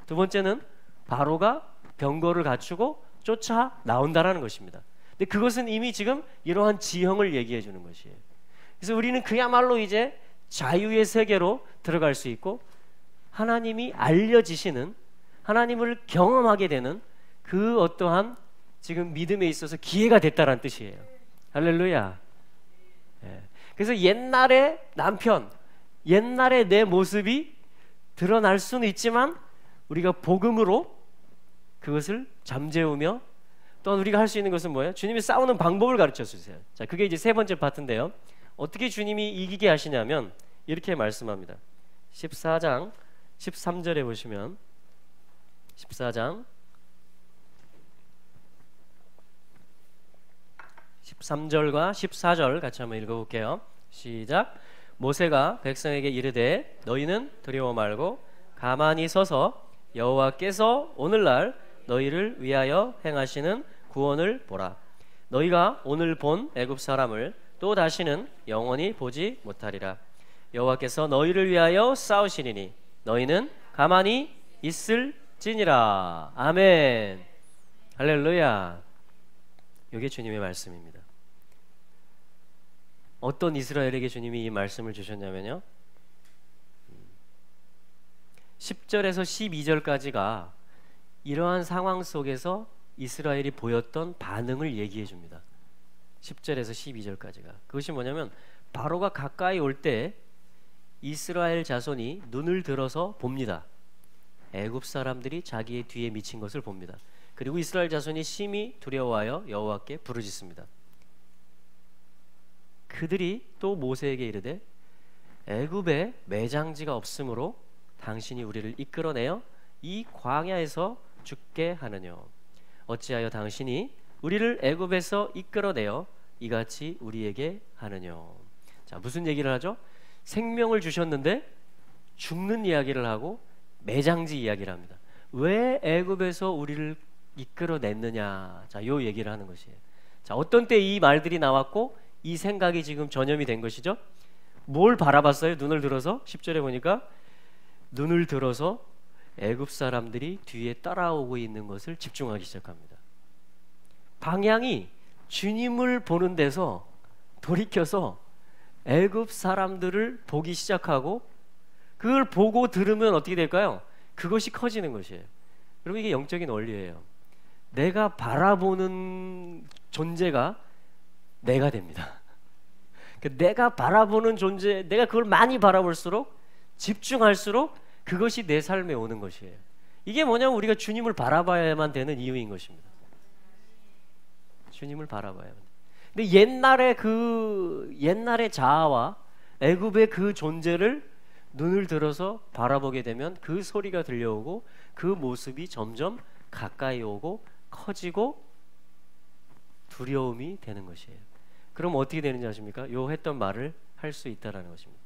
두 번째는 바로가 병거를 갖추고 쫓아 나온다라는 것입니다. 근데 그것은 이미 지금 이러한 지형을 얘기해 주는 것이에요. 그래서 우리는 그야말로 이제 자유의 세계로 들어갈 수 있고 하나님이 알려지시는, 하나님을 경험하게 되는 그 어떠한 지금 믿음에 있어서 기회가 됐다라는 뜻이에요. 할렐루야. 예. 그래서 옛날의 남편, 옛날의 내 모습이 드러날 수는 있지만 우리가 복음으로 그것을 잠재우며, 또한 우리가 할 수 있는 것은 뭐예요? 주님이 싸우는 방법을 가르쳐 주세요. 자, 그게 이제 세 번째 파트인데요. 어떻게 주님이 이기게 하시냐면 이렇게 말씀합니다. 14장 13절에 보시면 14장 13절과 14절 같이 한번 읽어볼게요. 시작. 모세가 백성에게 이르되 너희는 두려워 말고 가만히 서서 여호와께서 오늘날 너희를 위하여 행하시는 구원을 보라. 너희가 오늘 본 애굽 사람을 또 다시는 영원히 보지 못하리라. 여호와께서 너희를 위하여 싸우시리니 너희는 가만히 있을지니라. 아멘. 할렐루야. 이게 주님의 말씀입니다. 어떤 이스라엘에게 주님이 이 말씀을 주셨냐면요, 10절에서 12절까지가 이러한 상황 속에서 이스라엘이 보였던 반응을 얘기해 줍니다. 10절에서 12절까지가 그것이 뭐냐면 바로가 가까이 올 때 이스라엘 자손이 눈을 들어서 봅니다. 애굽 사람들이 자기의 뒤에 미친 것을 봅니다. 그리고 이스라엘 자손이 심히 두려워하여 여호와께 부르짖습니다. 그들이 또 모세에게 이르되 애굽에 매장지가 없으므로 당신이 우리를 이끌어내어 이 광야에서 죽게 하느뇨. 어찌하여 당신이 우리를 애굽에서 이끌어내어 이같이 우리에게 하느뇨. 자, 무슨 얘기를 하죠? 생명을 주셨는데 죽는 이야기를 하고 매장지 이야기를 합니다. 왜 애굽에서 우리를 이끌어냈느냐. 자, 요 얘기를 하는 것이에요. 자, 어떤 때 이 말들이 나왔고 이 생각이 지금 전염이 된 것이죠. 뭘 바라봤어요? 눈을 들어서 10절에 보니까 눈을 들어서 애굽 사람들이 뒤에 따라오고 있는 것을 집중하기 시작합니다. 방향이 주님을 보는 데서 돌이켜서 애굽 사람들을 보기 시작하고 그걸 보고 들으면 어떻게 될까요? 그것이 커지는 것이에요. 여러분, 이게 영적인 원리예요. 내가 바라보는 존재가 내가 됩니다. 내가 바라보는 존재, 내가 그걸 많이 바라볼수록, 집중할수록 그것이 내 삶에 오는 것이에요. 이게 뭐냐면 우리가 주님을 바라봐야만 되는 이유인 것입니다. 주님을 바라봐야만 돼요. 근데 옛날의 자아와 애굽의 그 존재를 눈을 들어서 바라보게 되면 그 소리가 들려오고 그 모습이 점점 가까이 오고 커지고 두려움이 되는 것이에요. 그럼 어떻게 되는지 아십니까? 요 했던 말을 할 수 있다라는 것입니다.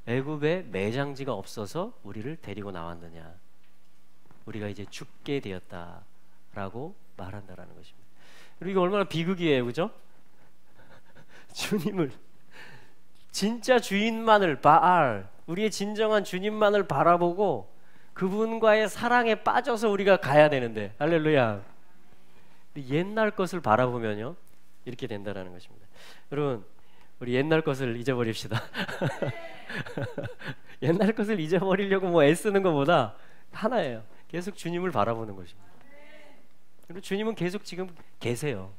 애굽에 매장지가 없어서 우리를 데리고 나왔느냐. 우리가 이제 죽게 되었다라고 말한다라는 것입니다. 그리고 이게 얼마나 비극이에요, 그죠? 주님을, 진짜 주인만을, 바알, 우리의 진정한 주님만을 바라보고 그분과의 사랑에 빠져서 우리가 가야 되는데, 할렐루야. 옛날 것을 바라보면요 이렇게 된다라는 것입니다. 여러분, 우리 옛날 것을 잊어버립시다. 옛날 것을 잊어버리려고 뭐 애쓰는 것보다 하나예요. 계속 주님을 바라보는 것입니다. 그리고 주님은 계속 지금 계세요.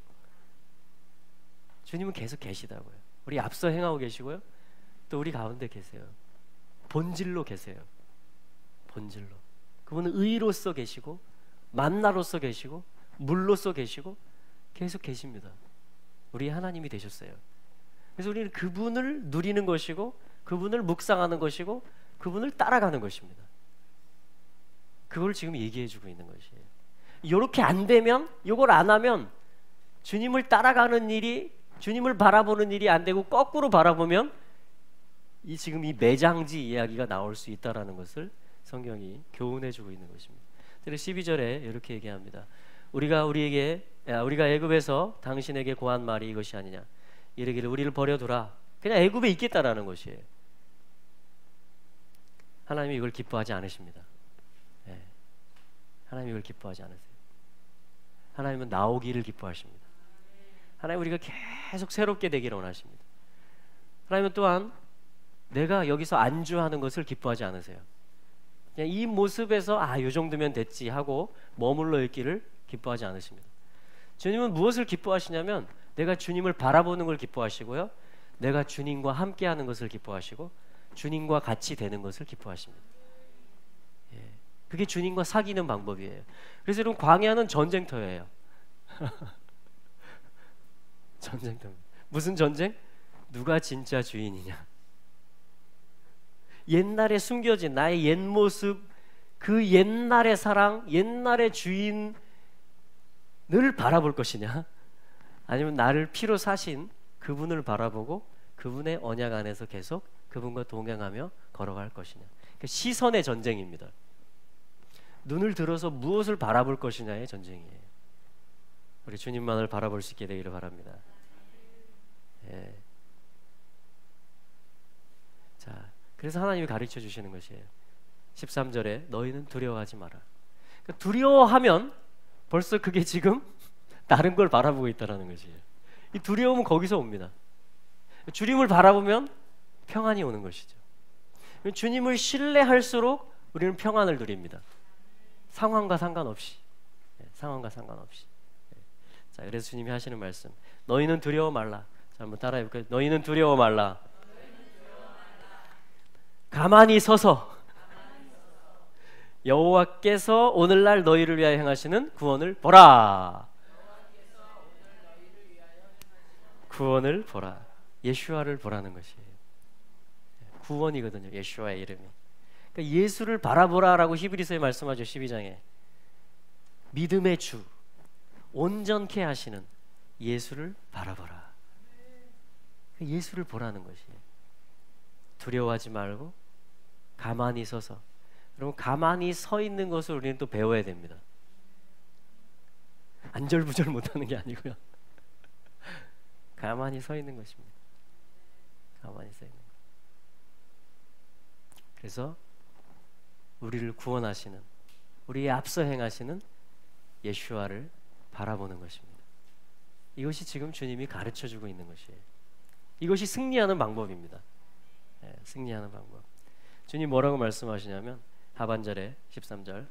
주님은 계속 계시다고요. 우리 앞서 행하고 계시고요, 또 우리 가운데 계세요. 본질로 계세요. 본질로. 그분은 의로서 계시고 만나로서 계시고 물로서 계시고 계속 계십니다. 우리 하나님이 되셨어요. 그래서 우리는 그분을 누리는 것이고 그분을 묵상하는 것이고 그분을 따라가는 것입니다. 그걸 지금 얘기해 주고 있는 것이에요. 이렇게 안 되면, 이걸 안 하면 주님을 따라가는 일이, 주님을 바라보는 일이 안 되고 거꾸로 바라보면 지금 이 매장지 이야기가 나올 수 있다라는 것을 성경이 교훈해 주고 있는 것입니다. 그래서 12절에 이렇게 얘기합니다. 우리가 애굽에서 당신에게 고한 말이 이것이 아니냐. 이르기를 우리를 버려두라. 그냥 애굽에 있겠다라는 것이에요. 하나님이 이걸 기뻐하지 않으십니다. 네. 하나님이 이걸 기뻐하지 않으세요. 하나님은 나오기를 기뻐하십니다. 하나님 우리가 계속 새롭게 되기를 원하십니다. 하나님은 또한 내가 여기서 안주하는 것을 기뻐하지 않으세요. 그냥 이 모습에서 이 정도면 됐지 하고 머물러 있기를 기뻐하지 않으십니다. 주님은 무엇을 기뻐하시냐면 내가 주님을 바라보는 걸 기뻐하시고요, 내가 주님과 함께하는 것을 기뻐하시고 주님과 같이 되는 것을 기뻐하십니다. 그게 주님과 사귀는 방법이에요. 그래서 여러분, 광야는 전쟁터예요. 전쟁터. 무슨 전쟁? 누가 진짜 주인이냐. 옛날에 숨겨진 나의 옛 모습, 그 옛날의 사랑, 옛날의 주인을 바라볼 것이냐, 아니면 나를 피로 사신 그분을 바라보고 그분의 언약 안에서 계속 그분과 동행하며 걸어갈 것이냐. 그러니까 시선의 전쟁입니다. 눈을 들어서 무엇을 바라볼 것이냐의 전쟁이에요. 우리 주님만을 바라볼 수 있게 되기를 바랍니다. 예. 자, 그래서 하나님이 가르쳐 주시는 것이에요. 13절에 너희는 두려워하지 마라. 그러니까 두려워하면 벌써 그게 지금 다른 걸 바라보고 있다는 것이에요. 이 두려움은 거기서 옵니다. 주님을 바라보면 평안이 오는 것이죠. 주님을 신뢰할수록 우리는 평안을 누립니다. 상황과 상관없이. 상황과 상관없이. 자, 그래서 주님이 하시는 말씀, 너희는 두려워 말라. 자, 한번 따라해 볼까요? 너희는 두려워 말라. 가만히 서서 여호와께서 오늘날 너희를 위하여 행하시는 구원을 보라. 구원을 보라. 예슈아를 보라는 것이에요. 구원이거든요. 예슈아의 이름이. 그러니까 예수를 바라보라라고 히브리서에 말씀하죠. 12장에 믿음의 주, 온전케 하시는 예수를 바라보라. 예수를 보라는 것이에요. 두려워하지 말고 가만히 서서. 여러분, 가만히 서 있는 것을 우리는 또 배워야 됩니다. 안절부절 못하는 게 아니고요. 가만히 서 있는 것입니다. 가만히 서 있는 것. 그래서 우리를 구원하시는, 우리의 앞서 행하시는 예슈아를 바라보는 것입니다. 이것이 지금 주님이 가르쳐주고 있는 것이에요. 이것이 승리하는 방법입니다. 네, 승리하는 방법. 주님 뭐라고 말씀하시냐면 하반절에 13절,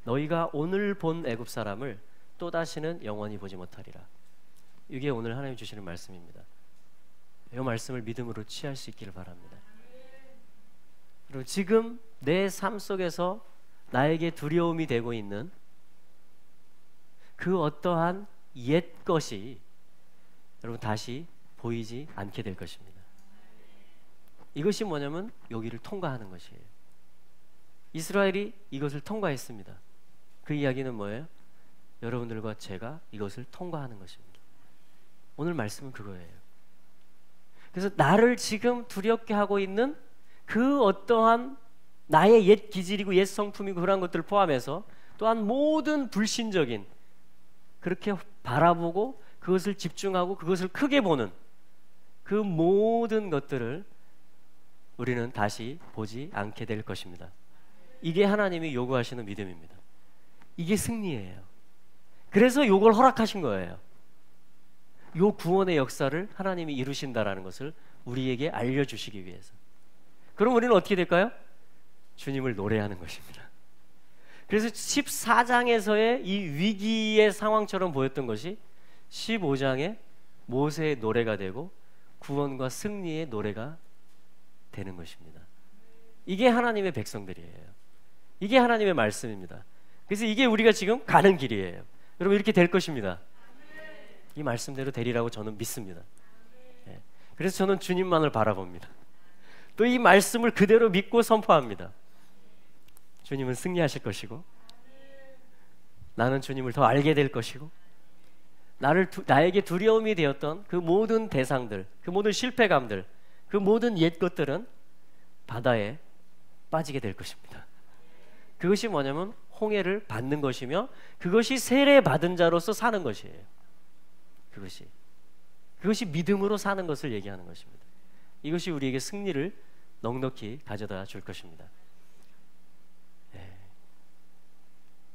너희가 오늘 본 애굽 사람을 또다시는 영원히 보지 못하리라. 이게 오늘 하나님 주시는 말씀입니다. 이 말씀을 믿음으로 취할 수 있기를 바랍니다. 그리고 지금 내 삶 속에서 나에게 두려움이 되고 있는 그 어떠한 옛 것이 여러분 다시 보이지 않게 될 것입니다. 이것이 뭐냐면 여기를 통과하는 것이에요. 이스라엘이 이것을 통과했습니다. 그 이야기는 뭐예요? 여러분들과 제가 이것을 통과하는 것입니다. 오늘 말씀은 그거예요. 그래서 나를 지금 두렵게 하고 있는 그 어떠한 나의 옛 기질이고 옛 성품이고 그런 것들을 포함해서 또한 모든 불신적인, 그렇게 바라보고 그것을 집중하고 그것을 크게 보는 그 모든 것들을 우리는 다시 보지 않게 될 것입니다. 이게 하나님이 요구하시는 믿음입니다. 이게 승리예요. 그래서 이걸 허락하신 거예요. 요 구원의 역사를 하나님이 이루신다라는 것을 우리에게 알려주시기 위해서. 그럼 우리는 어떻게 될까요? 주님을 노래하는 것입니다. 그래서 14장에서의 이 위기의 상황처럼 보였던 것이 15장에 모세의 노래가 되고 구원과 승리의 노래가 되는 것입니다. 이게 하나님의 백성들이에요. 이게 하나님의 말씀입니다. 그래서 이게 우리가 지금 가는 길이에요. 여러분, 이렇게 될 것입니다. 이 말씀대로 되리라고 저는 믿습니다. 그래서 저는 주님만을 바라봅니다. 또 이 말씀을 그대로 믿고 선포합니다. 주님은 승리하실 것이고, 나는 주님을 더 알게 될 것이고, 나에게 두려움이 되었던 그 모든 대상들, 그 모든 실패감들, 그 모든 옛 것들은 바다에 빠지게 될 것입니다. 그것이 뭐냐면 홍해를 받는 것이며, 그것이 세례받은 자로서 사는 것이에요. 그것이 믿음으로 사는 것을 얘기하는 것입니다. 이것이 우리에게 승리를 넉넉히 가져다 줄 것입니다. 네.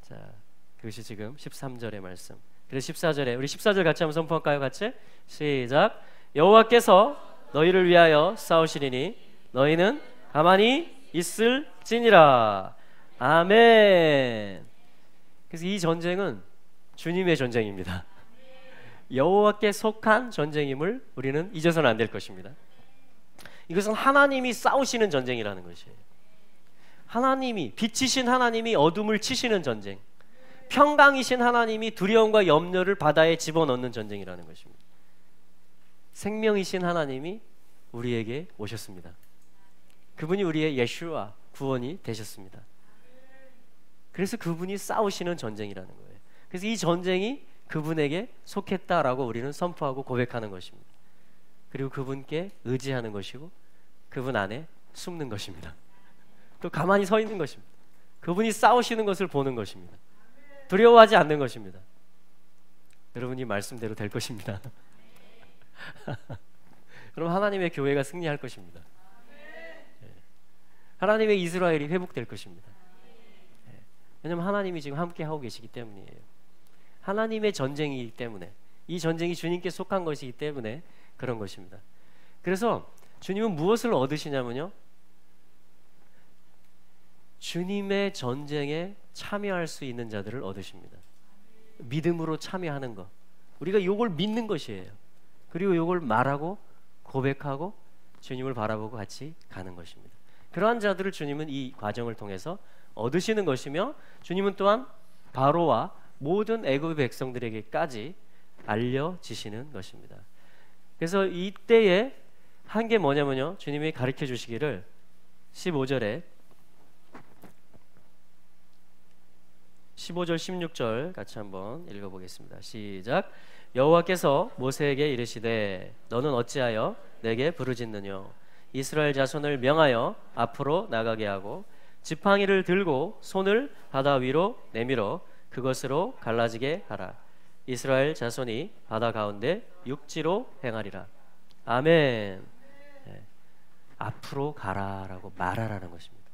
자, 그것이 지금 13절의 말씀. 그래서 14절에, 우리 14절 같이 한번 선포할까요? 같이 시작. 여호와께서 너희를 위하여 싸우시리니 너희는 가만히 있을지니라. 아멘. 그래서 이 전쟁은 주님의 전쟁입니다. 여호와께 속한 전쟁임을 우리는 잊어서는 안 될 것입니다. 이것은 하나님이 싸우시는 전쟁이라는 것이에요. 하나님이, 빛이신 하나님이 어둠을 치시는 전쟁, 평강이신 하나님이 두려움과 염려를 바다에 집어넣는 전쟁이라는 것입니다. 생명이신 하나님이 우리에게 오셨습니다. 그분이 우리의 예슈아, 구원이 되셨습니다. 그래서 그분이 싸우시는 전쟁이라는 거예요. 그래서 이 전쟁이 그분에게 속했다라고 우리는 선포하고 고백하는 것입니다. 그리고 그분께 의지하는 것이고 그분 안에 숨는 것입니다. 또 가만히 서 있는 것입니다. 그분이 싸우시는 것을 보는 것입니다. 두려워하지 않는 것입니다. 여러분이 말씀대로 될 것입니다. 그럼 하나님의 교회가 승리할 것입니다. 하나님의 이스라엘이 회복될 것입니다. 왜냐하면 하나님이 지금 함께 하고 계시기 때문이에요. 하나님의 전쟁이기 때문에, 이 전쟁이 주님께 속한 것이기 때문에 그런 것입니다. 그래서 주님은 무엇을 얻으시냐면요, 주님의 전쟁에 참여할 수 있는 자들을 얻으십니다. 믿음으로 참여하는 것, 우리가 이걸 믿는 것이에요. 그리고 이걸 말하고 고백하고 주님을 바라보고 같이 가는 것입니다. 그러한 자들을 주님은 이 과정을 통해서 얻으시는 것이며, 주님은 또한 바로와 모든 애굽 백성들에게까지 알려지시는 것입니다. 그래서 이때에 한 게 뭐냐면요, 주님이 가르쳐 주시기를 15절 16절 같이 한번 읽어보겠습니다. 시작. 여호와께서 모세에게 이르시되 너는 어찌하여 내게 부르짖느냐. 이스라엘 자손을 명하여 앞으로 나가게 하고 지팡이를 들고 손을 바다 위로 내밀어 그것으로 갈라지게 하라. 이스라엘 자손이 바다 가운데 육지로 행하리라. 아멘. 네. 앞으로 가라라고 말하라는 것입니다.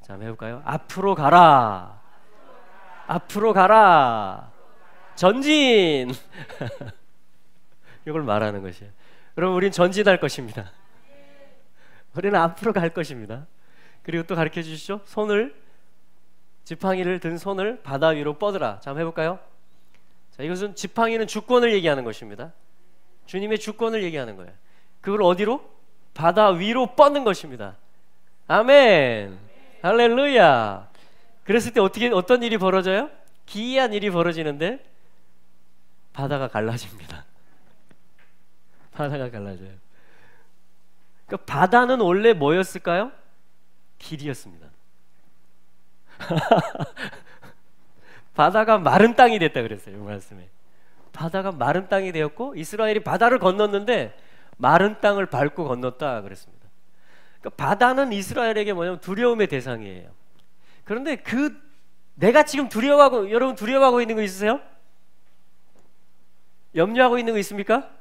자, 한번 해볼까요? 앞으로 가라. 앞으로 가라. 전진. 이걸 말하는 것이에요. 여러분, 우린 전진할 것입니다. 우리는 앞으로 갈 것입니다. 그리고 또 가르쳐 주시죠. 지팡이를 든 손을 바다 위로 뻗으라. 자, 한번 해볼까요? 자, 이것은 지팡이는 주권을 얘기하는 것입니다. 주님의 주권을 얘기하는 거예요. 그걸 어디로? 바다 위로 뻗는 것입니다. 아멘. 할렐루야. 그랬을 때 어떤 일이 벌어져요? 기이한 일이 벌어지는데 바다가 갈라집니다. 바다가 갈라져요. 그러니까 바다는 원래 뭐였을까요? 길이었습니다. 바다가 마른 땅이 됐다 그랬어요. 이 말씀에. 바다가 마른 땅이 되었고 이스라엘이 바다를 건넜는데 마른 땅을 밟고 건넜다 그랬습니다. 그러니까 바다는 이스라엘에게 뭐냐면 두려움의 대상이에요. 그런데 내가 지금 여러분 두려워하고 있는 거 있으세요? 염려하고 있는 거 있습니까?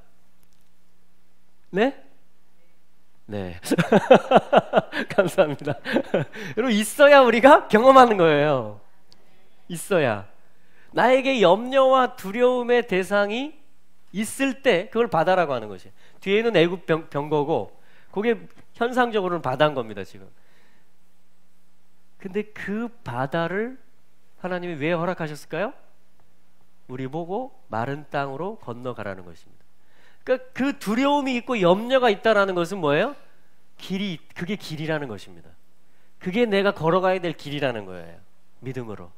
네? 네. 감사합니다. 여러분, 있어야 우리가 경험하는 거예요. 있어야. 나에게 염려와 두려움의 대상이 있을 때 그걸 바다라고 하는 것이에요. 뒤에는 애굽 병거고 그게 현상적으로는 바다인 겁니다, 지금. 근데 그 바다를 하나님이 왜 허락하셨을까요? 우리 보고 마른 땅으로 건너가라는 것입니다. 그러니까 그 두려움이 있고 염려가 있다라는 것은 뭐예요? 그게 길이라는 것입니다. 그게 내가 걸어가야 될 길이라는 거예요. 믿음으로.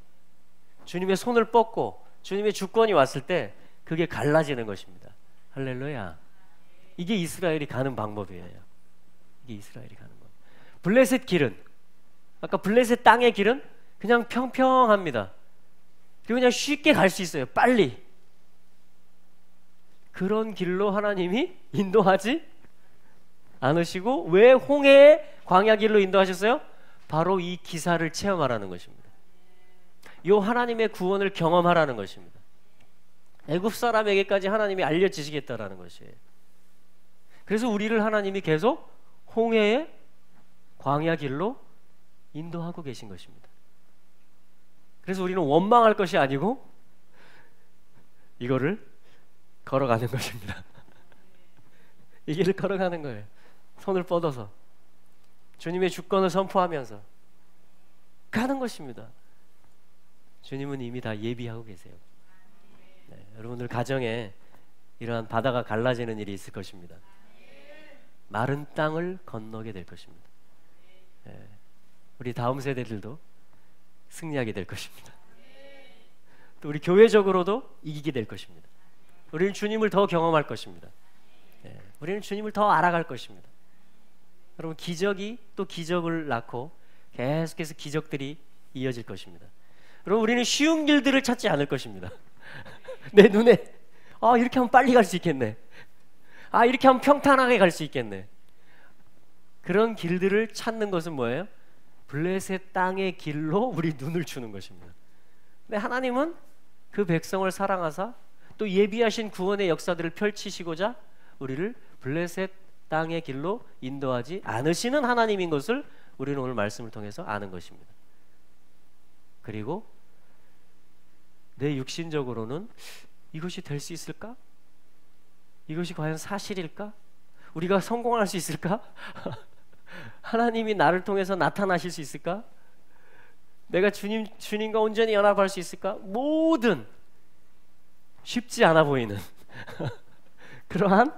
주님의 손을 뻗고 주님의 주권이 왔을 때 그게 갈라지는 것입니다. 할렐루야. 이게 이스라엘이 가는 방법이에요. 이게 이스라엘이 가는 법. 블레셋 길은, 아까 블레셋 땅의 길은 그냥 평평합니다. 그리고 그냥 쉽게 갈 수 있어요. 빨리. 그런 길로 하나님이 인도하지 않으시고 왜 홍해의 광야 길로 인도하셨어요? 바로 이 기사를 체험하라는 것입니다. 이 하나님의 구원을 경험하라는 것입니다. 애굽 사람에게까지 하나님이 알려지시겠다라는 것이에요. 그래서 우리를 하나님이 계속 홍해의 광야 길로 인도하고 계신 것입니다. 그래서 우리는 원망할 것이 아니고 이거를 걸어가는 것입니다. 이 길을 걸어가는 거예요. 손을 뻗어서 주님의 주권을 선포하면서 가는 것입니다. 주님은 이미 다 예비하고 계세요. 네, 여러분들 가정에 이러한 바다가 갈라지는 일이 있을 것입니다. 마른 땅을 건너게 될 것입니다. 네, 우리 다음 세대들도 승리하게 될 것입니다. 또 우리 교회적으로도 이기게 될 것입니다. 우리는 주님을 더 경험할 것입니다. 네, 우리는 주님을 더 알아갈 것입니다. 여러분, 기적이 또 기적을 낳고 계속해서 기적들이 이어질 것입니다. 그럼 우리는 쉬운 길들을 찾지 않을 것입니다. 내 눈에 이렇게 하면 빨리 갈 수 있겠네. 이렇게 하면 평탄하게 갈 수 있겠네. 그런 길들을 찾는 것은 뭐예요? 블레셋 땅의 길로 우리 눈을 주는 것입니다. 근데 하나님은 그 백성을 사랑하사 또 예비하신 구원의 역사들을 펼치시고자 우리를 블레셋 땅의 길로 인도하지 않으시는 하나님인 것을 우리는 오늘 말씀을 통해서 아는 것입니다. 그리고 내 육신적으로는 이것이 될 수 있을까? 이것이 과연 사실일까? 우리가 성공할 수 있을까? 하나님이 나를 통해서 나타나실 수 있을까? 내가 주님과 온전히 연합할 수 있을까? 모든 쉽지 않아 보이는 그러한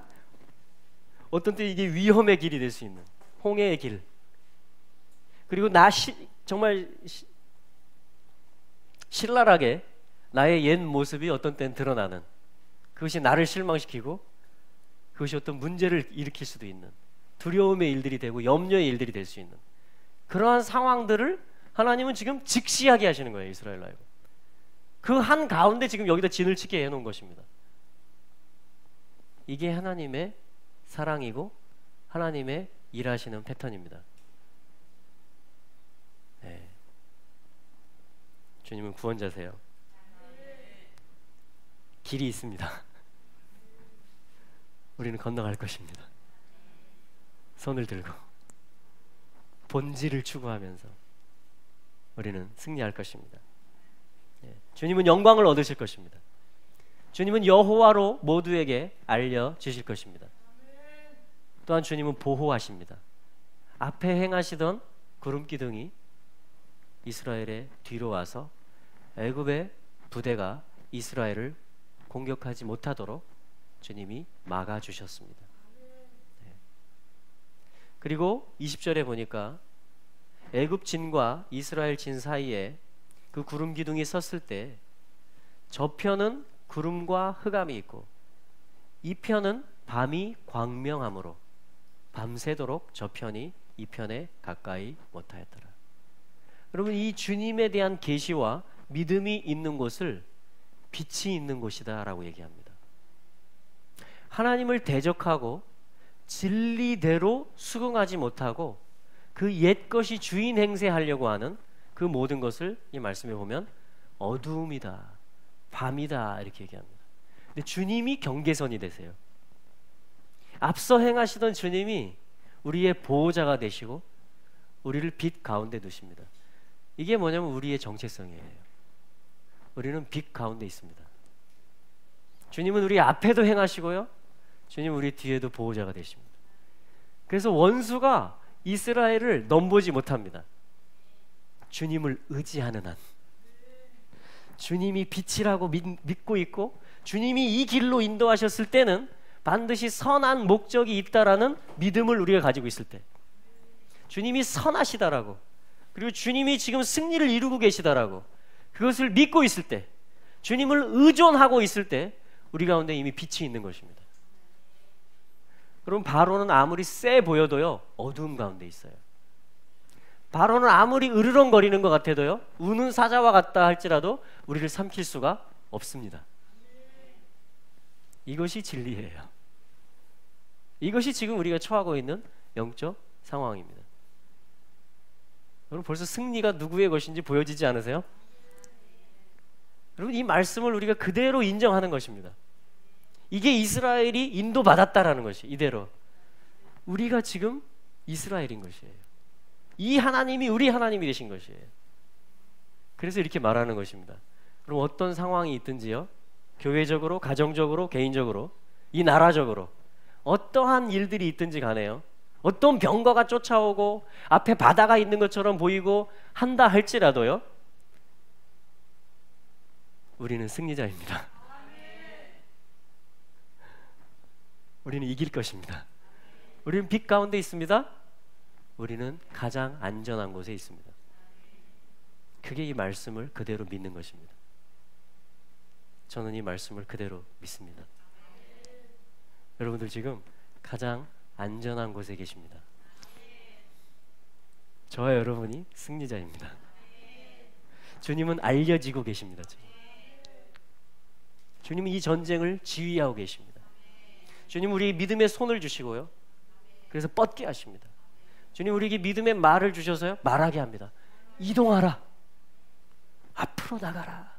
어떤 때 이게 위험의 길이 될 수 있는 홍해의 길, 그리고 정말 신랄하게 나의 옛 모습이 어떤 때는 드러나는, 그것이 나를 실망시키고 그것이 어떤 문제를 일으킬 수도 있는 두려움의 일들이 되고 염려의 일들이 될 수 있는 그러한 상황들을 하나님은 지금 직시하게 하시는 거예요. 이스라엘 나라가 그 한가운데 지금 여기다 진을 치게 해놓은 것입니다. 이게 하나님의 사랑이고 하나님의 일하시는 패턴입니다. 네. 주님은 구원자세요. 길이 있습니다. 우리는 건너갈 것입니다. 손을 들고 본질을 추구하면서 우리는 승리할 것입니다. 주님은 영광을 얻으실 것입니다. 주님은 여호와로 모두에게 알려주실 것입니다. 또한 주님은 보호하십니다. 앞에 행하시던 구름기둥이 이스라엘의 뒤로 와서 애굽의 부대가 이스라엘을 공격하지 못하도록 주님이 막아주셨습니다. 그리고 20절에 보니까 애굽 진과 이스라엘 진 사이에 그 구름 기둥이 섰을 때 저편은 구름과 흑암이 있고 이 편은 밤이 광명함으로 밤새도록 저편이 이 편에 가까이 못하였더라. 여러분, 이 주님에 대한 계시와 믿음이 있는 곳을 빛이 있는 곳이다 라고 얘기합니다. 하나님을 대적하고 진리대로 수긍하지 못하고 그 옛것이 주인 행세하려고 하는 그 모든 것을 이 말씀에 보면 어두움이다, 밤이다 이렇게 얘기합니다. 근데 주님이 경계선이 되세요. 앞서 행하시던 주님이 우리의 보호자가 되시고 우리를 빛 가운데 두십니다. 이게 뭐냐면 우리의 정체성이에요. 우리는 빛 가운데 있습니다. 주님은 우리 앞에도 행하시고요, 주님은 우리 뒤에도 보호자가 되십니다. 그래서 원수가 이스라엘을 넘보지 못합니다. 주님을 의지하는 한, 주님이 빛이라고 믿고 있고 주님이 이 길로 인도하셨을 때는 반드시 선한 목적이 있다라는 믿음을 우리가 가지고 있을 때, 주님이 선하시다라고, 그리고 주님이 지금 승리를 이루고 계시다라고 그것을 믿고 있을 때, 주님을 의존하고 있을 때 우리 가운데 이미 빛이 있는 것입니다. 그럼 바로는 아무리 세 보여도요 어두움 가운데 있어요. 바로는 아무리 으르렁거리는 것 같아도요, 우는 사자와 같다 할지라도 우리를 삼킬 수가 없습니다. 이것이 진리예요. 이것이 지금 우리가 처하고 있는 영적 상황입니다. 여러분, 벌써 승리가 누구의 것인지 보여지지 않으세요? 여러분, 이 말씀을 우리가 그대로 인정하는 것입니다. 이게 이스라엘이 인도받았다라는 것이, 이대로 우리가 지금 이스라엘인 것이에요. 이 하나님이 우리 하나님이 되신 것이에요. 그래서 이렇게 말하는 것입니다. 그럼 어떤 상황이 있든지요, 교회적으로, 가정적으로, 개인적으로, 이 나라적으로 어떠한 일들이 있든지 간에요, 어떤 병거가 쫓아오고 앞에 바다가 있는 것처럼 보이고 한다 할지라도요, 우리는 승리자입니다. 우리는 이길 것입니다. 우리는 빛 가운데 있습니다. 우리는 가장 안전한 곳에 있습니다. 그게 이 말씀을 그대로 믿는 것입니다. 저는 이 말씀을 그대로 믿습니다. 여러분들 지금 가장 안전한 곳에 계십니다. 저와 여러분이 승리자입니다. 주님은 알려지고 계십니다. 주님은 이 전쟁을 지휘하고 계십니다. 주님 우리 믿음의 손을 주시고요. 그래서 뻗게 하십니다. 주님 우리에게 믿음의 말을 주셔서요. 말하게 합니다. 이동하라. 앞으로 나가라.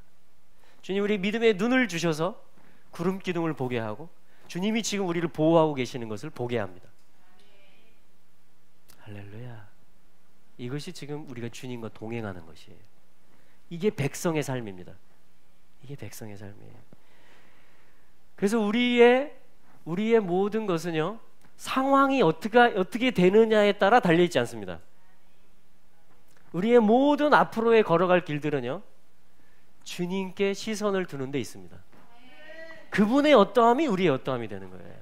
주님 우리 믿음의 눈을 주셔서 구름 기둥을 보게 하고 주님이 지금 우리를 보호하고 계시는 것을 보게 합니다. 할렐루야. 이것이 지금 우리가 주님과 동행하는 것이에요. 이게 백성의 삶입니다. 이게 백성의 삶이에요. 그래서 우리의 모든 것은요, 상황이 어떻게 되느냐에 따라 달려있지 않습니다. 우리의 모든 앞으로의 걸어갈 길들은요, 주님께 시선을 두는 데 있습니다. 그분의 어떠함이 우리의 어떠함이 되는 거예요.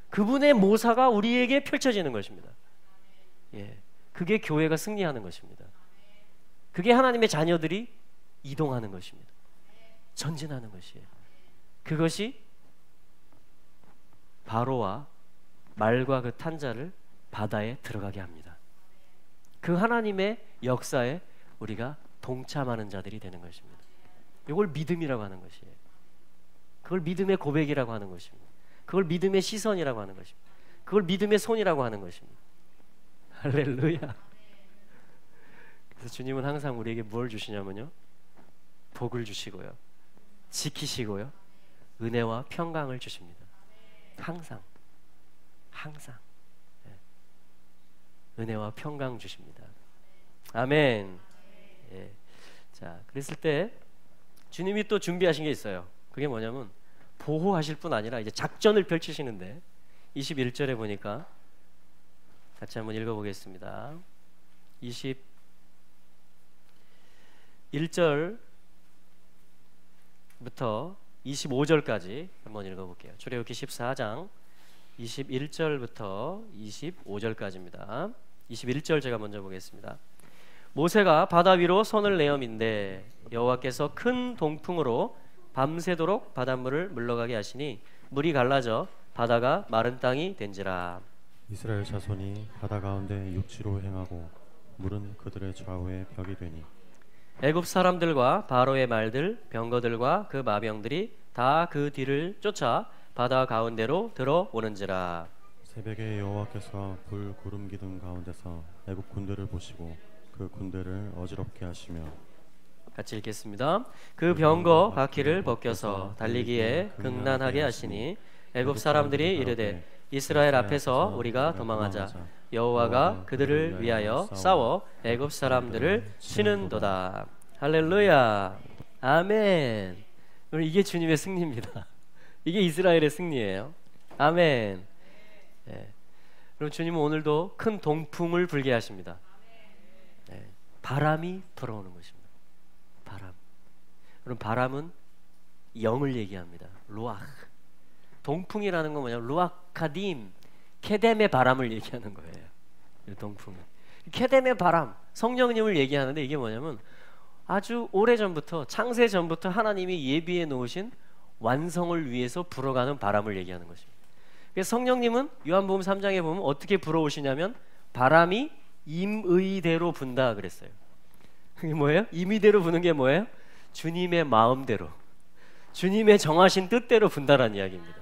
그분의 모사가 우리에게 펼쳐지는 것입니다. 예, 그게 교회가 승리하는 것입니다. 그게 하나님의 자녀들이 이동하는 것입니다. 전진하는 것이에요. 그것이 바로와 말과 그 탄자를 바다에 들어가게 합니다. 그 하나님의 역사에 우리가 동참하는 자들이 되는 것입니다. 이걸 믿음이라고 하는 것이에요. 그걸 믿음의 고백이라고 하는 것입니다. 그걸 믿음의 시선이라고 하는 것입니다. 그걸 믿음의 손이라고 하는 것입니다. 할렐루야. 그래서 주님은 항상 우리에게 뭘 주시냐면요, 복을 주시고요, 지키시고요, 은혜와 평강을 주십니다. 항상 은혜와 평강 주십니다. 아멘. 예. 자, 그랬을 때 주님이 또 준비하신 게 있어요. 그게 뭐냐면 보호하실 뿐 아니라 이제 작전을 펼치시는데 21절에 보니까 같이 한번 읽어보겠습니다. 21절부터 25절까지 한번 읽어볼게요. 출애굽기 14장 21절부터 25절까지입니다. 21절 제가 먼저 보겠습니다. 모세가 바다 위로 손을 내어 민대 여호와께서 큰 동풍으로 밤새도록 바닷물을 물러가게 하시니 물이 갈라져 바다가 마른 땅이 된지라. 이스라엘 자손이 바다 가운데 육지로 행하고 물은 그들의 좌우에 벽이 되니 애굽 사람들과 바로의 말들 병거들과 그 마병들이 다 그 뒤를 쫓아 바다 가운데로 들어오는지라. 새벽에 여호와께서 불 구름 기둥 가운데서 애굽 군대를 보시고 그 군대를 어지럽게 하시며 같이 읽겠습니다. 그 병거 바퀴를 벗겨서 달리기에 극난하게 하시니 애굽 사람들이 이르되 이스라엘 앞에서 우리가 도망하자. 여호와가 그들을 위하여 싸워 애굽 사람들을 치는도다. 할렐루야. 아멘. 이게 주님의 승리입니다. 이게 이스라엘의 승리예요. 아멘. 네. 그럼 주님은 오늘도 큰 동풍을 불게 하십니다. 네. 바람이 불어오는 것입니다. 바람. 그럼 바람은 영을 얘기합니다. 루아흐. 동풍이라는 건 뭐냐면 루아카딤, 케뎀의 바람을 얘기하는 거예요. 동풍은 케뎀의 바람, 성령님을 얘기하는데 이게 뭐냐면 아주 오래전부터, 창세 전부터 하나님이 예비해 놓으신 완성을 위해서 불어가는 바람을 얘기하는 것입니다. 그래서 성령님은 요한복음 3장에 보면 어떻게 불어오시냐면 바람이 임의대로 분다 그랬어요. 그게 뭐예요? 임의대로 부는 게 뭐예요? 주님의 마음대로, 주님의 정하신 뜻대로 분다라는 이야기입니다.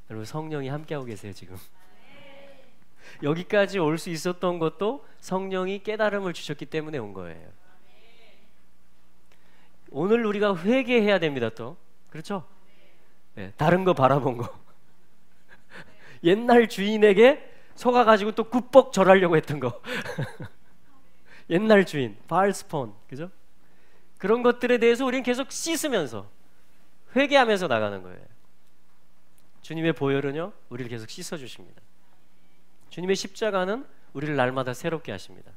여러분, 성령이 함께하고 계세요. 지금 여기까지 올 수 있었던 것도 성령이 깨달음을 주셨기 때문에 온 거예요. 오늘 우리가 회개해야 됩니다. 또 그렇죠? 네, 다른 거 바라본 거 옛날 주인에게 속아가지고 또 굿벅 절하려고 했던 거 옛날 주인 바알스폰, 그죠? 그런 것들에 대해서 우리는 계속 씻으면서 회개하면서 나가는 거예요. 주님의 보혈은요 우리를 계속 씻어주십니다. 주님의 십자가는 우리를 날마다 새롭게 하십니다.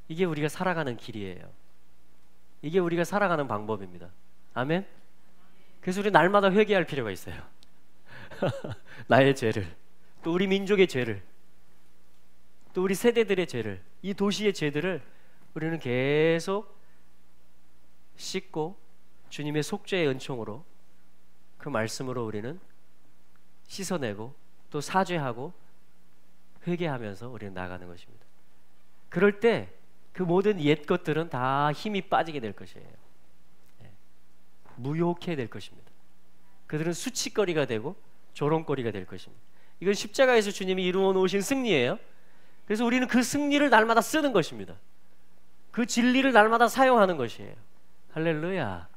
이게 우리가 살아가는 길이에요. 이게 우리가 살아가는 방법입니다. 아멘. 그래서 우리 날마다 회개할 필요가 있어요. 나의 죄를, 또 우리 민족의 죄를, 또 우리 세대들의 죄를, 이 도시의 죄들을 우리는 계속 씻고 주님의 속죄의 은총으로 그 말씀으로 우리는 씻어내고 또 사죄하고 회개하면서 우리는 나가는 것입니다. 그럴 때 그 모든 옛 것들은 다 힘이 빠지게 될 것이에요. 무효케 될 것입니다. 그들은 수치거리가 되고 조롱거리가 될 것입니다. 이건 십자가에서 주님이 이루어 놓으신 승리예요. 그래서 우리는 그 승리를 날마다 쓰는 것입니다. 그 진리를 날마다 사용하는 것이에요. 할렐루야.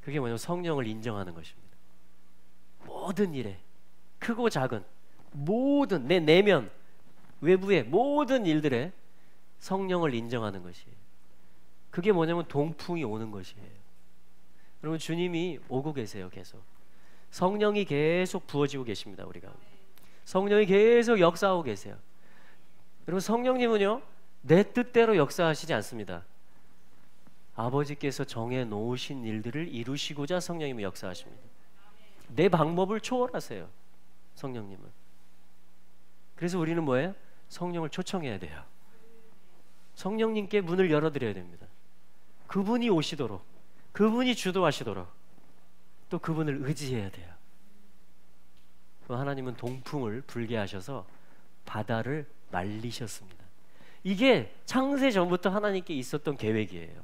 그게 뭐냐면 성령을 인정하는 것입니다. 모든 일에, 크고 작은 모든 내 내면 외부의 모든 일들에 성령을 인정하는 것이에요. 그게 뭐냐면 동풍이 오는 것이에요. 여러분, 주님이 오고 계세요. 계속 성령이 계속 부어지고 계십니다. 우리가 성령이 계속 역사하고 계세요. 여러분, 성령님은요 내 뜻대로 역사하시지 않습니다. 아버지께서 정해 놓으신 일들을 이루시고자 성령님이 역사하십니다. 내 방법을 초월하세요, 성령님은. 그래서 우리는 뭐예요? 성령을 초청해야 돼요. 성령님께 문을 열어드려야 됩니다. 그분이 오시도록, 그분이 주도하시도록 또 그분을 의지해야 돼요. 하나님은 동풍을 불게 하셔서 바다를 말리셨습니다. 이게 창세 전부터 하나님께 있었던 계획이에요.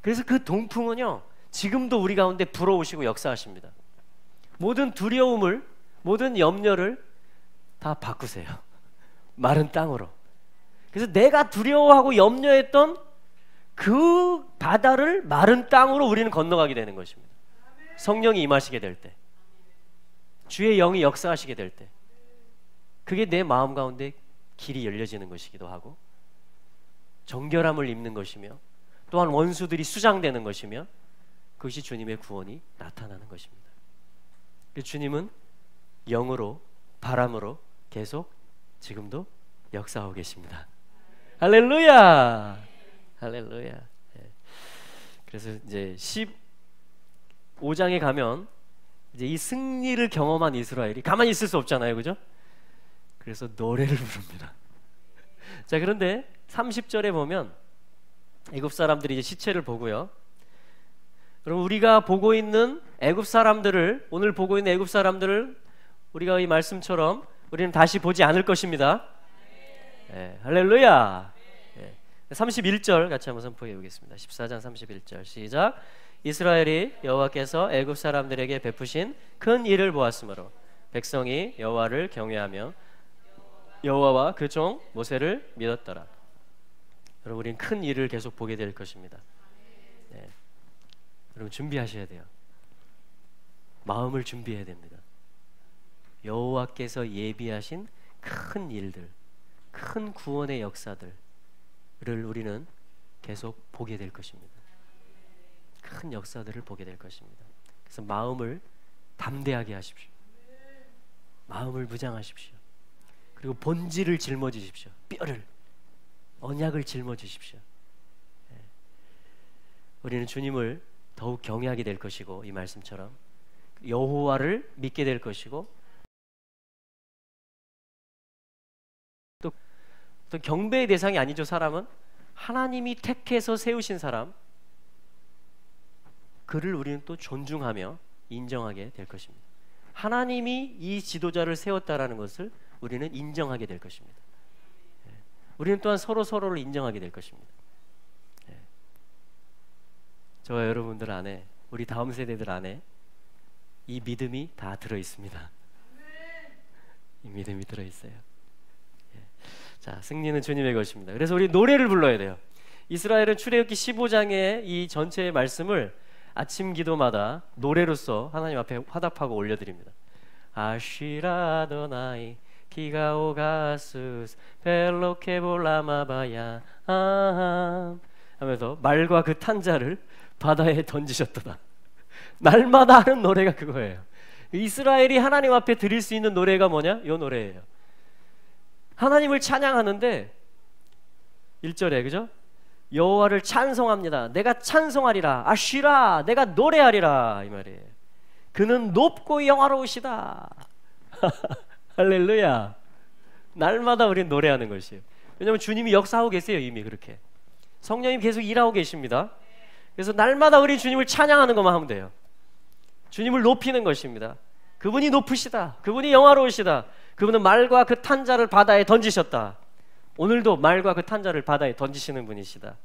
그래서 그 동풍은요 지금도 우리 가운데 불어오시고 역사하십니다. 모든 두려움을, 모든 염려를 다 바꾸세요. 마른 땅으로. 그래서 내가 두려워하고 염려했던 그 바다를 마른 땅으로 우리는 건너가게 되는 것입니다. 성령이 임하시게 될 때, 주의 영이 역사하시게 될 때, 그게 내 마음 가운데 길이 열려지는 것이기도 하고 정결함을 입는 것이며 또한 원수들이 수장되는 것이며 그것이 주님의 구원이 나타나는 것입니다. 주님은 영으로, 바람으로 계속 지금도 역사하고 계십니다. 할렐루야! 할렐루야! 그래서 이제 15장에 가면 이제 이 승리를 경험한 이스라엘이 가만히 있을 수 없잖아요, 그죠? 그래서 노래를 부릅니다. 자, 그런데 30절에 보면 애굽 사람들이 이제 시체를 보고요. 그럼 우리가 보고 있는 애굽 사람들을, 오늘 보고 있는 애굽 사람들을 우리가 이 말씀처럼 우리는 다시 보지 않을 것입니다. 할렐루야. 31절 같이 한번 선포해 보겠습니다. 14장 31절 시작. 이스라엘이 여호와께서 애굽 사람들에게 베푸신 큰 일을 보았으므로 백성이 여호와를 경외하며 여호와와 그 종 모세를 믿었더라. 여러분, 우리는 큰 일을 계속 보게 될 것입니다. 여러분, 준비하셔야 돼요. 마음을 준비해야 됩니다. 여호와께서 예비하신 큰 일들, 큰 구원의 역사들을 우리는 계속 보게 될 것입니다. 큰 역사들을 보게 될 것입니다. 그래서 마음을 담대하게 하십시오. 마음을 무장하십시오. 그리고 본질을 짊어지십시오. 뼈를, 언약을 짊어지십시오. 우리는 주님을 더욱 경외하게 될 것이고, 이 말씀처럼 여호와를 믿게 될 것이고, 또 경배의 대상이 아니죠. 사람은 하나님이 택해서 세우신 사람, 그를 우리는 또 존중하며 인정하게 될 것입니다. 하나님이 이 지도자를 세웠다라는 것을 우리는 인정하게 될 것입니다. 우리는 또한 서로를 인정하게 될 것입니다. 저와 여러분들 안에, 우리 다음 세대들 안에 이 믿음이 다 들어있습니다. 이 믿음이 들어있어요. 자, 승리는 주님의 것입니다. 그래서 우리 노래를 불러야 돼요. 이스라엘은 출애굽기 15장의 이 전체의 말씀을 아침 기도마다 노래로서 하나님 앞에 화답하고 올려드립니다. 아시라도나이 기가오가스스 벨로케볼라마바야 하면서 말과 그 탄자를 바다에 던지셨도다. 날마다 하는 노래가 그거예요. 이스라엘이 하나님 앞에 드릴 수 있는 노래가 뭐냐? 이 노래예요. 하나님을 찬양하는데 1절에, 그죠? 여호와를 찬송합니다. 내가 찬송하리라. 아쉬라, 내가 노래하리라, 이 말이에요. 그는 높고 영화로우시다. 할렐루야. 날마다 우리는 노래하는 것이에요. 왜냐하면 주님이 역사하고 계세요. 이미 그렇게 성령님 계속 일하고 계십니다. 그래서 날마다 우리 주님을 찬양하는 것만 하면 돼요. 주님을 높이는 것입니다. 그분이 높으시다. 그분이 영화로우시다. 그분은 말과 그 탄자를 바다에 던지셨다. 오늘도 말과 그 탄자를 바다에 던지시는 분이시다.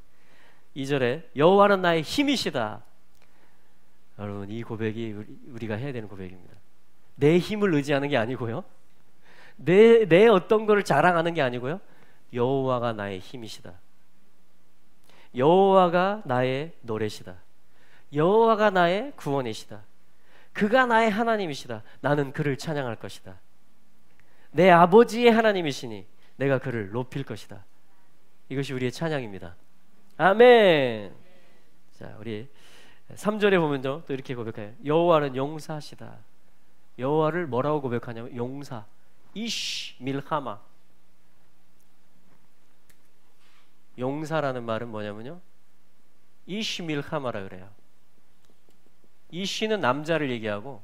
2절에 여호와는 나의 힘이시다. 여러분, 이 고백이 우리가 해야 되는 고백입니다. 내 힘을 의지하는 게 아니고요, 내 어떤 거를 자랑하는 게 아니고요, 여호와가 나의 힘이시다. 여호와가 나의 노래시다. 여호와가 나의 구원이시다. 그가 나의 하나님이시다. 나는 그를 찬양할 것이다. 내 아버지의 하나님이시니 내가 그를 높일 것이다. 이것이 우리의 찬양입니다. 아멘. 자, 우리 3절에 보면요, 또 이렇게 고백해요. 여호와는 용사시다. 여호와를 뭐라고 고백하냐면 용사. 이쉬 밀하마. 용사라는 말은 뭐냐면요, 이쉬 밀하마라 그래요. 이쉬는 남자를 얘기하고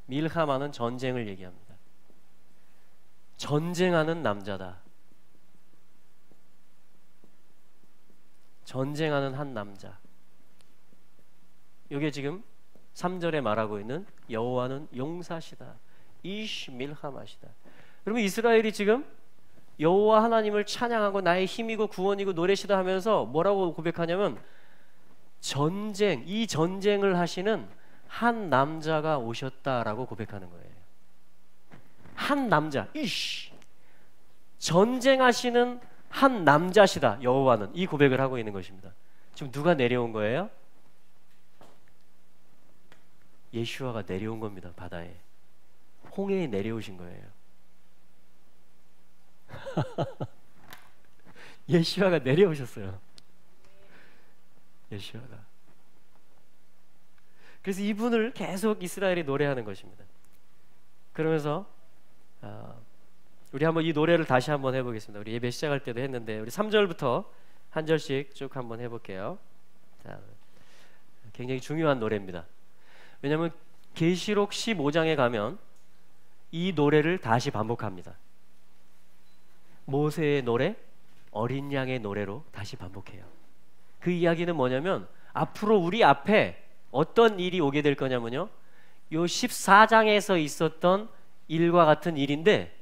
밀하마는 전쟁을 얘기합니다. 전쟁하는 남자다. 전쟁하는 한 남자. 이게 지금 3절에 말하고 있는 여호와는 용사시다. 이쉬 밀하마시다. 그러면 이스라엘이 지금 여호와 하나님을 찬양하고 나의 힘이고 구원이고 노래시다 하면서 뭐라고 고백하냐면 이 전쟁을 하시는 한 남자가 오셨다라고 고백하는 거예요. 한 남자, 이쉬, 전쟁하시는 한 남자시다. 여호와는 이 고백을 하고 있는 것입니다. 지금 누가 내려온 거예요? 예슈아가 내려온 겁니다. 바다에 홍해에 내려오신 거예요. 예슈아가 내려오셨어요. 예슈아가. 그래서 이분을 계속 이스라엘이 노래하는 것입니다. 그러면서 우리 한번 이 노래를 다시 한번 해보겠습니다. 우리 예배 시작할 때도 했는데 우리 3절부터 한 절씩 쭉 한번 해볼게요. 자, 굉장히 중요한 노래입니다. 왜냐하면 계시록 15장에 가면 이 노래를 다시 반복합니다. 모세의 노래, 어린 양의 노래로 다시 반복해요. 그 이야기는 뭐냐면 앞으로 우리 앞에 어떤 일이 오게 될 거냐면요, 요 14장에서 있었던 일과 같은 일인데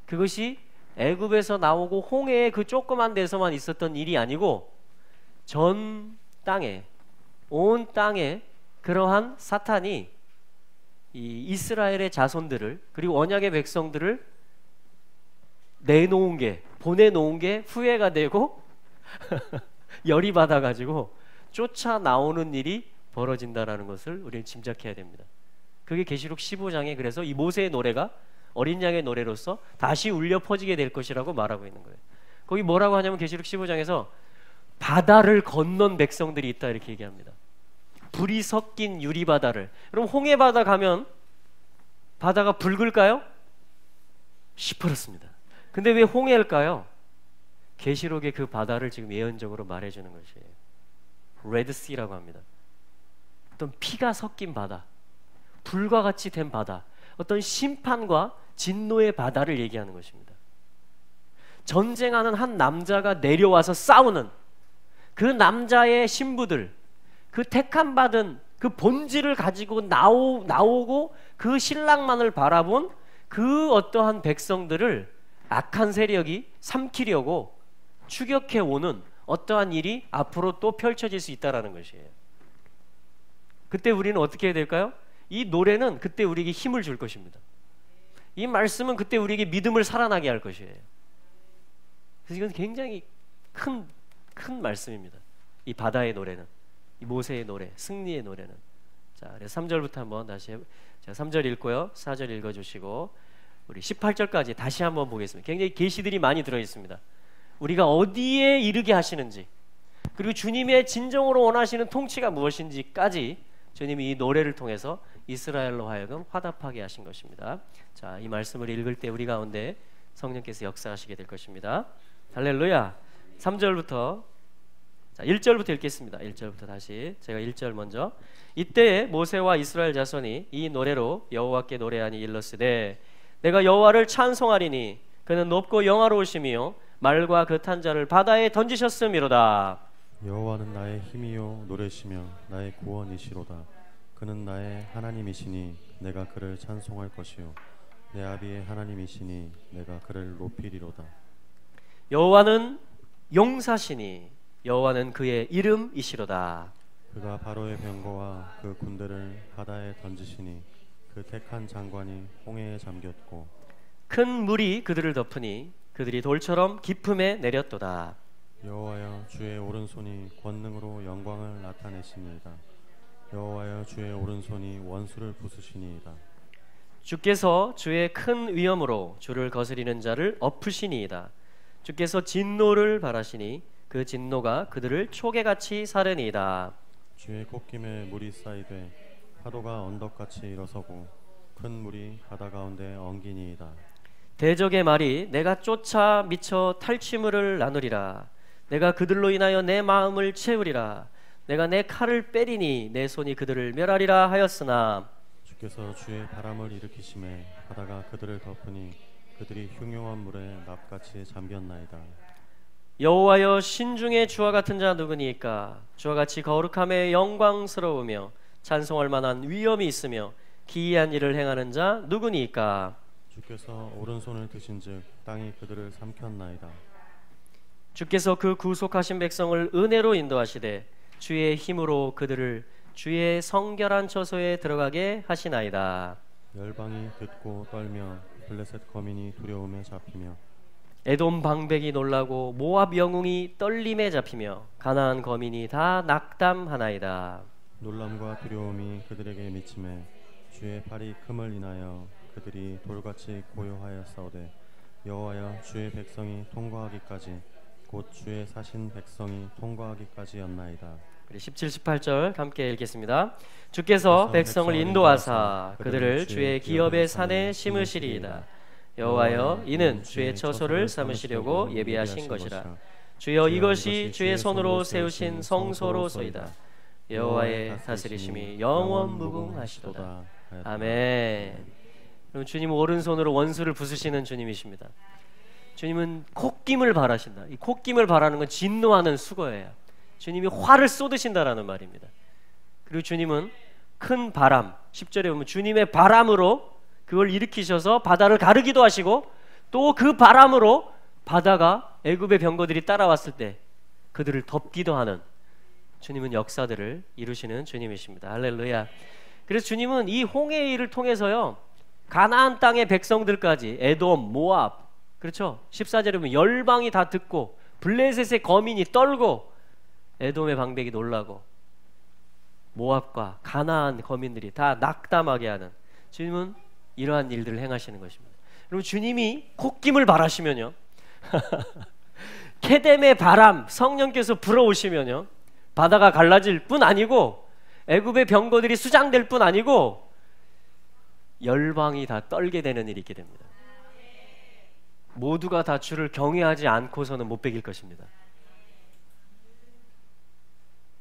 그것이 애굽에서 나오고 홍해의 그 조그만 데서만 있었던 일이 아니고 전 땅에, 온 땅에 그러한 사탄이 이 이스라엘의 자손들을 그리고 언약의 백성들을 보내놓은 게 후회가 되고 열이 받아가지고 쫓아 나오는 일이 벌어진다라는 것을 우리는 짐작해야 됩니다. 그게 계시록 15장에 그래서 이 모세의 노래가 어린 양의 노래로서 다시 울려 퍼지게 될 것이라고 말하고 있는 거예요. 거기 뭐라고 하냐면 계시록 15장에서 바다를 건넌 백성들이 있다 이렇게 얘기합니다. 불이 섞인 유리바다를. 그럼 홍해바다 가면 바다가 붉을까요? 시퍼렇습니다. 근데 왜 홍해일까요? 계시록의 그 바다를 지금 예언적으로 말해주는 것이에요. 레드시라고 합니다. 어떤 피가 섞인 바다, 불과 같이 된 바다, 어떤 심판과 진노의 바다를 얘기하는 것입니다. 전쟁하는 한 남자가 내려와서 싸우는 그 남자의 신부들, 그 택함받은 그 본질을 가지고 나오고 그 신랑만을 바라본 그 어떠한 백성들을 악한 세력이 삼키려고 추격해 오는 어떠한 일이 앞으로 또 펼쳐질 수 있다는 것이에요. 그때 우리는 어떻게 해야 될까요? 이 노래는 그때 우리에게 힘을 줄 것입니다. 이 말씀은 그때 우리에게 믿음을 살아나게 할 것이에요. 그래서 이건 굉장히 큰 말씀입니다. 이 바다의 노래는, 이 모세의 노래, 승리의 노래는. 자, 그래서 3절부터 한번 다시 자, 3절 읽고요, 4절 읽어주시고 우리 18절까지 다시 한번 보겠습니다. 굉장히 계시들이 많이 들어있습니다. 우리가 어디에 이르게 하시는지, 그리고 주님의 진정으로 원하시는 통치가 무엇인지까지 주님이 이 노래를 통해서 이스라엘로 하여금 화답하게 하신 것입니다. 자, 이 말씀을 읽을 때 우리 가운데 성령께서 역사하시게 될 것입니다. 할렐루야. 3절부터, 자, 1절부터 읽겠습니다. 1절부터 다시 제가 1절 먼저. 이때에 모세와 이스라엘 자손이 이 노래로 여호와께 노래하니 일러스되 내가 여호와를 찬송하리니 그는 높고 영화로우시며 말과 그 탄자를 바다에 던지셨음이로다. 여호와는 나의 힘이요 노래시며 나의 구원이시로다. 그는 나의 하나님이시니 내가 그를 찬송할 것이요 내 아비의 하나님이시니 내가 그를 높이리로다. 여호와는 용사시니 여호와는 그의 이름이시로다. 그가 바로의 병거와 그 군대를 바다에 던지시니 그 택한 장관이 홍해에 잠겼고 큰 물이 그들을 덮으니 그들이 돌처럼 깊음에 내렸도다. 여호와여 주의 오른손이 권능으로 영광을 나타내시니이다. 여호와여 주의 오른손이 원수를 부수시니이다. 주께서 주의 큰 위엄으로 주를 거스리는 자를 엎으시니이다. 주께서 진노를 발하시니 그 진노가 그들을 초계같이 사르니이다. 주의 콧김에 물이 쌓이되 파도가 언덕같이 일어서고 큰 물이 바다 가운데 엉기니이다. 대적의 말이 내가 쫓아 미쳐 탈취물을 나누리라. 내가 그들로 인하여 내 마음을 채우리라. 내가 내 칼을 빼리니 내 손이 그들을 멸하리라 하였으나 주께서 주의 바람을 일으키심에 바다가 그들을 덮으니 그들이 흉흉한 물에 납같이 잠겼나이다. 여호와여 신중에 주와 같은 자 누구니까? 주와 같이 거룩함에 영광스러우며 찬송할 만한 위엄이 있으며 기이한 일을 행하는 자 누구니까? 주께서 오른손을 드신즉 땅이 그들을 삼켰나이다. 주께서 그 구속하신 백성을 은혜로 인도하시되 주의 힘으로 그들을 주의 성결한 처소에 들어가게 하시나이다. 열방이 듣고 떨며 블레셋 거민이 두려움에 잡히며 에돔 방백이 놀라고 모압 영웅이 떨림에 잡히며 가나안 거민이 다 낙담하나이다. 놀람과 두려움이 그들에게 미침에 주의 팔이 큼을 인하여 그들이 돌같이 고요하였사오되 여호와여 주의 백성이 통과하기까지 곧 주의 사신 백성이 통과하기까지였나이다. 17, 18절 함께 읽겠습니다. 주께서 백성을 인도하사 그들을 주의 기업의 산에 심으시리이다. 여호와여 이는 주의 처소를 삼으시려고 예비하신 것이라. 주여 이것이 주의 손으로 세우신 성소로소이다. 여호와의 다스리심이 영원 무궁하시도다. 아멘. 그럼 주님은 오른손으로 원수를 부수시는 주님이십니다. 주님은 콧김을 발하신다. 이 콧김을 발하는 건 진노하는 수거예요. 주님이 화를 쏟으신다라는 말입니다. 그리고 주님은 큰 바람, 10절에 보면 주님의 바람으로 그걸 일으키셔서 바다를 가르기도 하시고 또 그 바람으로 바다가 애굽의 병거들이 따라왔을 때 그들을 덮기도 하는 주님은 역사들을 이루시는 주님이십니다. 할렐루야. 그래서 주님은 이 홍해의 일을 통해서요 가나안 땅의 백성들까지 에돔, 모압, 그렇죠? 14절에 보면 열방이 다 듣고 블레셋의 거민이 떨고 에돔의 방백이 놀라고 모압과 가나안 거민들이 다 낙담하게 하는 주님은 이러한 일들을 행하시는 것입니다. 그럼 주님이 콧김을 발하시면요 케뎀의 바람 성령께서 불어오시면요 바다가 갈라질 뿐 아니고 애굽의 병거들이 수장될 뿐 아니고 열방이 다 떨게 되는 일이 있게 됩니다. 모두가 다 주를 경외하지 않고서는 못 베길 것입니다.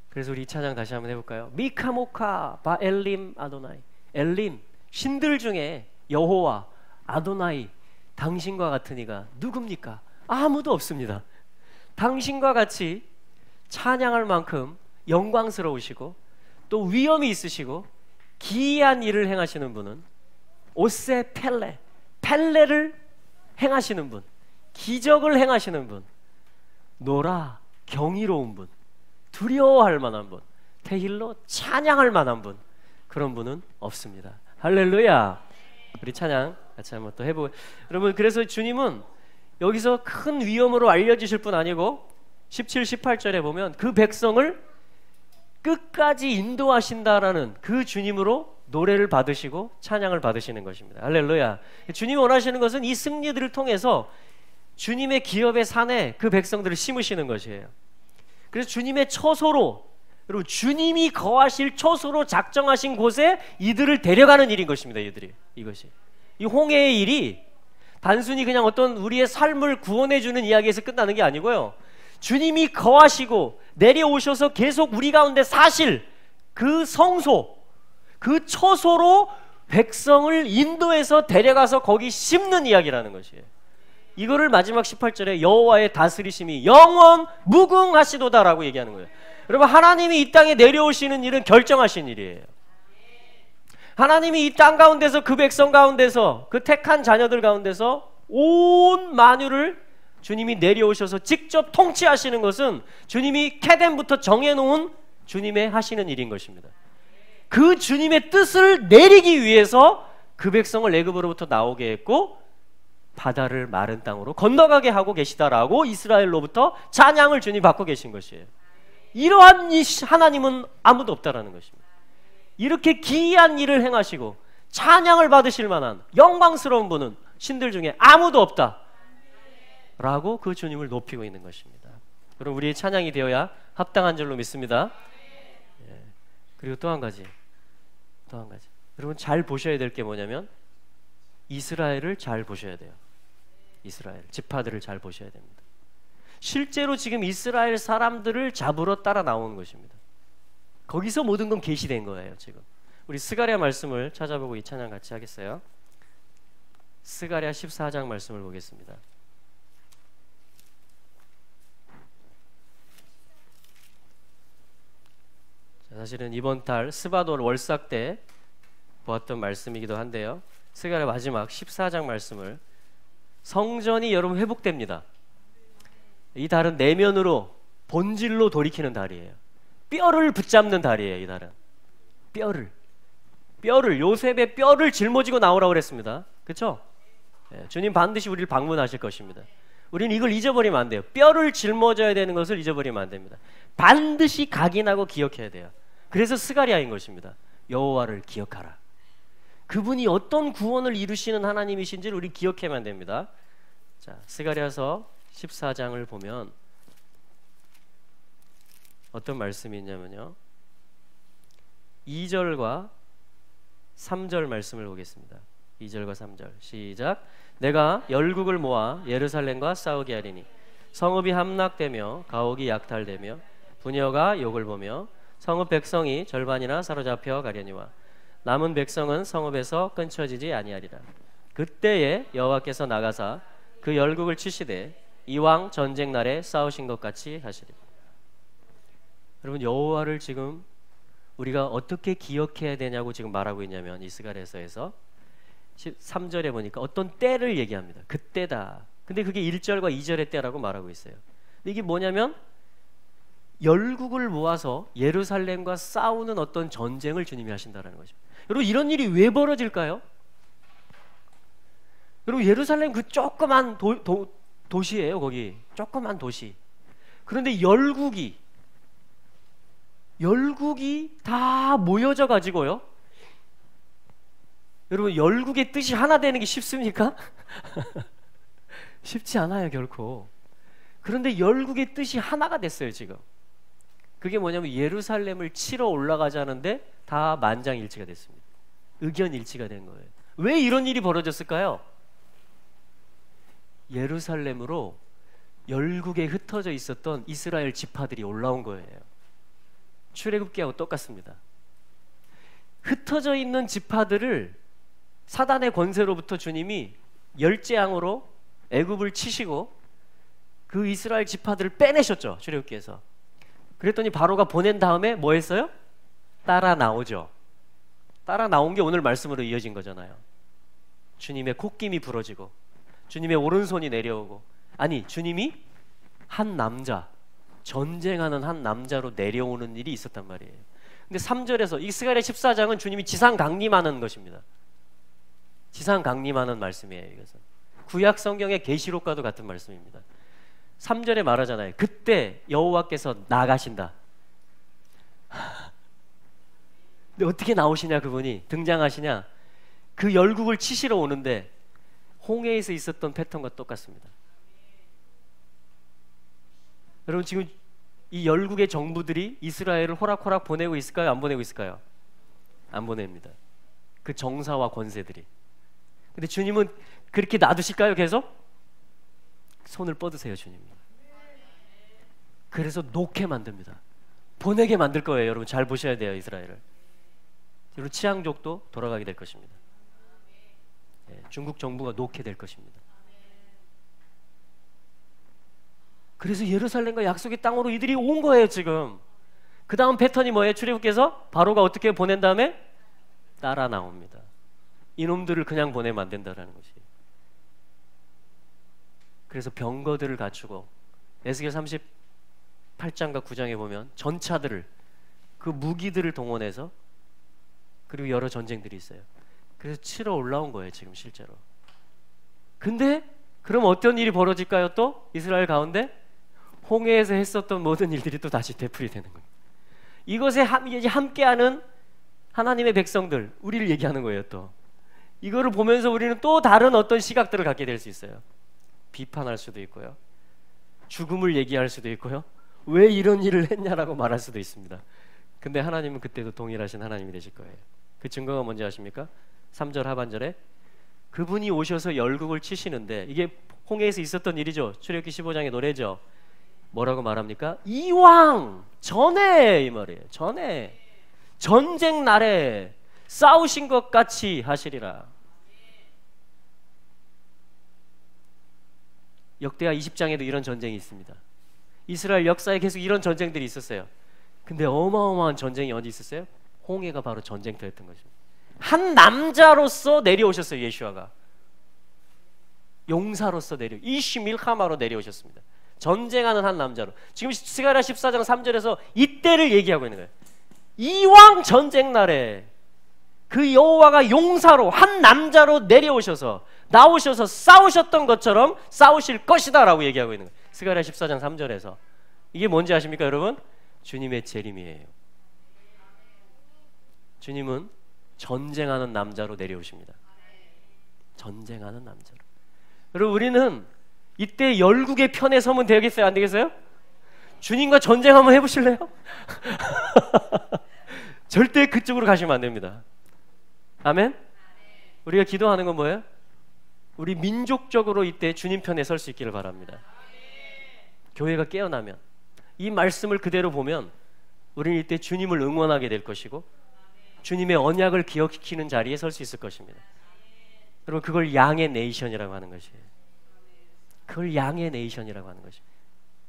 그래서 우리 이 찬양 다시 한번 해볼까요? 미카모카 바 엘림 아도나이. 엘림 신들 중에 여호와 아도나이 당신과 같은 이가 누굽니까? 아무도 없습니다. 당신과 같이 찬양할 만큼 영광스러우시고 또 위엄이 있으시고 기이한 일을 행하시는 분은 오세 펠레, 펠레를 행하시는 분, 기적을 행하시는 분, 노라 경이로운 분, 두려워할 만한 분, 테힐로 찬양할 만한 분, 그런 분은 없습니다. 할렐루야. 우리 찬양 같이 한번 또 해보고. 여러분 그래서 주님은 여기서 큰 위엄으로 알려주실 뿐 아니고 17, 18절에 보면 그 백성을 끝까지 인도하신다라는 그 주님으로 노래를 받으시고 찬양을 받으시는 것입니다. 할렐루야. 주님이 원하시는 것은 이 승리들을 통해서 주님의 기업의 산에 그 백성들을 심으시는 것이에요. 그래서 주님의 처소로, 그리고 주님이 거하실 처소로 작정하신 곳에 이들을 데려가는 일인 것입니다. 이것이 이 홍해의 일이 단순히 그냥 어떤 우리의 삶을 구원해주는 이야기에서 끝나는 게 아니고요, 주님이 거하시고 내려오셔서 계속 우리 가운데 사실 그 성소, 그 처소로 백성을 인도해서 데려가서 거기 심는 이야기라는 것이에요. 이거를 마지막 18절에 여호와의 다스리심이 영원 무궁하시도다라고 얘기하는 거예요. 여러분 하나님이 이 땅에 내려오시는 일은 결정하신 일이에요. 하나님이 이 땅 가운데서 그 백성 가운데서 그 택한 자녀들 가운데서 온 만유를 주님이 내려오셔서 직접 통치하시는 것은 주님이 캐덴부터 정해놓은 주님의 하시는 일인 것입니다. 그 주님의 뜻을 내리기 위해서 그 백성을 애굽으로부터 나오게 했고 바다를 마른 땅으로 건너가게 하고 계시다라고 이스라엘로부터 찬양을 주님 받고 계신 것이에요. 이러한 하나님은 아무도 없다라는 것입니다. 이렇게 기이한 일을 행하시고 찬양을 받으실 만한 영광스러운 분은 신들 중에 아무도 없다 라고 그 주님을 높이고 있는 것입니다. 그럼 우리의 찬양이 되어야 합당한 줄로 믿습니다. 예. 그리고 또 한 가지 여러분 잘 보셔야 될 게 뭐냐면 이스라엘을 잘 보셔야 돼요. 이스라엘 지파들을 잘 보셔야 됩니다. 실제로 지금 이스라엘 사람들을 잡으러 따라 나오는 것입니다. 거기서 모든 건 계시된 거예요. 지금 우리 스가랴 말씀을 찾아보고 이 찬양 같이 하겠어요. 스가랴 14장 말씀을 보겠습니다. 자, 사실은 이번 달 스바돌 월삭 때 보았던 말씀이기도 한데요. 스가랴 마지막 14장 말씀을 성전이 여러분 회복됩니다. 이 달은 내면으로 본질로 돌이키는 달이에요. 뼈를 붙잡는 달이에요. 이 달은 뼈를 요셉의 뼈를 짊어지고 나오라고 그랬습니다. 그렇죠? 예, 주님 반드시 우리를 방문하실 것입니다. 우리는 이걸 잊어버리면 안 돼요. 뼈를 짊어져야 되는 것을 잊어버리면 안 됩니다. 반드시 각인하고 기억해야 돼요. 그래서 스가랴인 것입니다. 여호와를 기억하라. 그분이 어떤 구원을 이루시는 하나님이신지를 우리 기억해야만 됩니다. 자, 스가랴서 14장을 보면 어떤 말씀이 있냐면요, 2절과 3절 말씀을 보겠습니다. 2절과 3절 시작. 내가 열국을 모아 예루살렘과 싸우게 하리니 성읍이 함락되며 가옥이 약탈되며 부녀가 욕을 보며 성읍 백성이 절반이나 사로잡혀 가려니와 남은 백성은 성읍에서 끊쳐지지 아니하리라. 그때에 여호와께서 나가사 그 열국을 치시되 이왕 전쟁 날에 싸우신 것 같이 하시리라. 여러분, 여호와를 지금 우리가 어떻게 기억해야 되냐고 지금 말하고 있냐면, 이스가랴서에서 3절에 보니까 어떤 때를 얘기합니다. 그때다. 근데 그게 1절과 2절의 때라고 말하고 있어요. 근데 이게 뭐냐면 열국을 모아서 예루살렘과 싸우는 어떤 전쟁을 주님이 하신다는 것입니다. 여러분, 이런 일이 왜 벌어질까요? 여러분, 예루살렘 그 조그만 도시예요. 거기 조그만 도시. 그런데 열국이 다 모여져 가지고요, 여러분, 열국의 뜻이 하나 되는 게 쉽습니까? 쉽지 않아요, 결코. 그런데 열국의 뜻이 하나가 됐어요, 지금. 그게 뭐냐면 예루살렘을 치러 올라가자는데 다 만장일치가 됐습니다. 의견일치가 된 거예요. 왜 이런 일이 벌어졌을까요? 예루살렘으로 열국에 흩어져 있었던 이스라엘 지파들이 올라온 거예요. 출애굽기하고 똑같습니다. 흩어져 있는 지파들을 사단의 권세로부터 주님이 열재앙으로 애굽을 치시고 그 이스라엘 지파들을 빼내셨죠. 출애굽기에서. 그랬더니 바로가 보낸 다음에 뭐 했어요? 따라 나오죠. 따라 나온 게 오늘 말씀으로 이어진 거잖아요. 주님의 콧김이 부러지고 주님의 오른손이 내려오고, 아니, 주님이 한 남자, 전쟁하는 한 남자로 내려오는 일이 있었단 말이에요. 근데 3절에서 이 스가랴 14장은 주님이 지상 강림하는 것입니다. 지상 강림하는 말씀이에요. 이것은 구약 성경의 계시록과도 같은 말씀입니다. 3절에 말하잖아요. 그때 여호와께서 나가신다. 근데 어떻게 나오시냐, 그분이 등장하시냐? 그 열국을 치시러 오는데 홍해에서 있었던 패턴과 똑같습니다. 여러분, 지금 이 열국의 정부들이 이스라엘을 호락호락 보내고 있을까요? 안 보내고 있을까요? 안 보냅니다. 그 정사와 권세들이. 근데 주님은 그렇게 놔두실까요? 계속? 손을 뻗으세요, 주님이. 그래서 놓게 만듭니다. 보내게 만들 거예요. 여러분, 잘 보셔야 돼요, 이스라엘을. 여러분, 치앙족도 돌아가게 될 것입니다. 예, 중국 정부가 놓게 될 것입니다. 그래서 예루살렘과 약속의 땅으로 이들이 온 거예요, 지금. 그 다음 패턴이 뭐예요? 출애굽께서 바로가 어떻게 보낸 다음에 따라 나옵니다. 이놈들을 그냥 보내면 안 된다는 것이. 그래서 병거들을 갖추고 에스겔 38장과 9장에 보면 전차들을 그 무기들을 동원해서 그리고 여러 전쟁들이 있어요. 그래서 치러 올라온 거예요 지금 실제로. 근데 그럼 어떤 일이 벌어질까요? 또 이스라엘 가운데 홍해에서 했었던 모든 일들이 또 다시 되풀이 되는 거예요. 이것에 함께하는 하나님의 백성들, 우리를 얘기하는 거예요. 또 이거를 보면서 우리는 또 다른 어떤 시각들을 갖게 될 수 있어요. 비판할 수도 있고요, 죽음을 얘기할 수도 있고요, 왜 이런 일을 했냐라고 말할 수도 있습니다. 근데 하나님은 그때도 동일하신 하나님이 되실 거예요. 그 증거가 뭔지 아십니까? 3절 하반절에 그분이 오셔서 열국을 치시는데, 이게 홍해에서 있었던 일이죠. 출애굽기 15장의 노래죠. 뭐라고 말합니까? 이왕 전에, 이 말이에요. 전에 전쟁 날에 싸우신 것 같이 하시리라. 역대하 20장에도 이런 전쟁이 있습니다. 이스라엘 역사에 계속 이런 전쟁들이 있었어요. 근데 어마어마한 전쟁이 어디 있었어요? 홍해가 바로 전쟁터였던 것입니다. 한 남자로서 내려오셨어요. 예수아가 용사로서 이시 밀카마로 내려오셨습니다. 전쟁하는 한 남자로. 지금 스가랴 14장 3절에서 이때를 얘기하고 있는 거예요. 이왕 전쟁 날에 그 여호와가 용사로 한 남자로 내려오셔서 나오셔서 싸우셨던 것처럼 싸우실 것이다 라고 얘기하고 있는 거예요. 스가랴 14장 3절에서. 이게 뭔지 아십니까 여러분? 주님의 재림이에요. 주님은 전쟁하는 남자로 내려오십니다. 전쟁하는 남자로. 여러분, 우리는 이때 열국의 편에 서면 되겠어요? 안 되겠어요? 주님과 전쟁 한번 해보실래요? 절대 그쪽으로 가시면 안 됩니다. 아멘? 우리가 기도하는 건 뭐예요? 우리 민족적으로 이때 주님 편에 설 수 있기를 바랍니다. 교회가 깨어나면, 이 말씀을 그대로 보면 우리는 이때 주님을 응원하게 될 것이고 주님의 언약을 기억시키는 자리에 설 수 있을 것입니다. 여러분, 그걸 양의 네이션이라고 하는 것이에요. 그걸 양의 네이션이라고 하는 것입니다.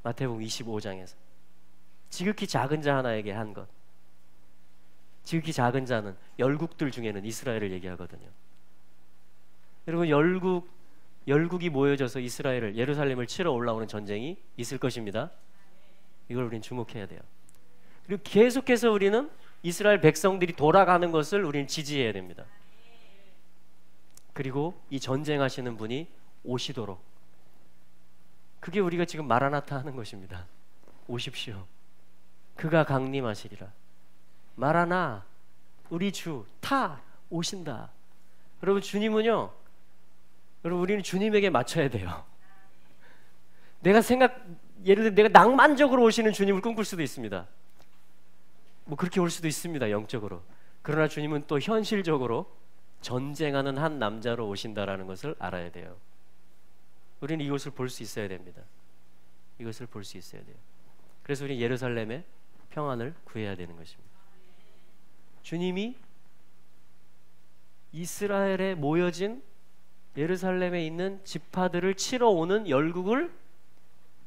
마태복음 25장에서 지극히 작은 자 하나에게 한 것. 지극히 작은 자는 열국들 중에는 이스라엘을 얘기하거든요. 여러분, 열국이 모여져서 이스라엘을, 예루살렘을 치러 올라오는 전쟁이 있을 것입니다. 이걸 우리는 주목해야 돼요. 그리고 계속해서 우리는 이스라엘 백성들이 돌아가는 것을 우리는 지지해야 됩니다. 그리고 이 전쟁하시는 분이 오시도록, 그게 우리가 지금 마라나타 하는 것입니다. 오십시오. 그가 강림하시리라. 마라나, 우리 주 타 오신다. 여러분, 주님은요, 여러분, 우리는 주님에게 맞춰야 돼요. 예를 들어 내가 낭만적으로 오시는 주님을 꿈꿀 수도 있습니다. 뭐 그렇게 올 수도 있습니다, 영적으로. 그러나 주님은 또 현실적으로 전쟁하는 한 남자로 오신다라는 것을 알아야 돼요. 우리는 이것을 볼 수 있어야 됩니다. 이것을 볼 수 있어야 돼요. 그래서 우리는 예루살렘의 평안을 구해야 되는 것입니다. 주님이 이스라엘에 모여진 예루살렘에 있는 지파들을 치러 오는 열국을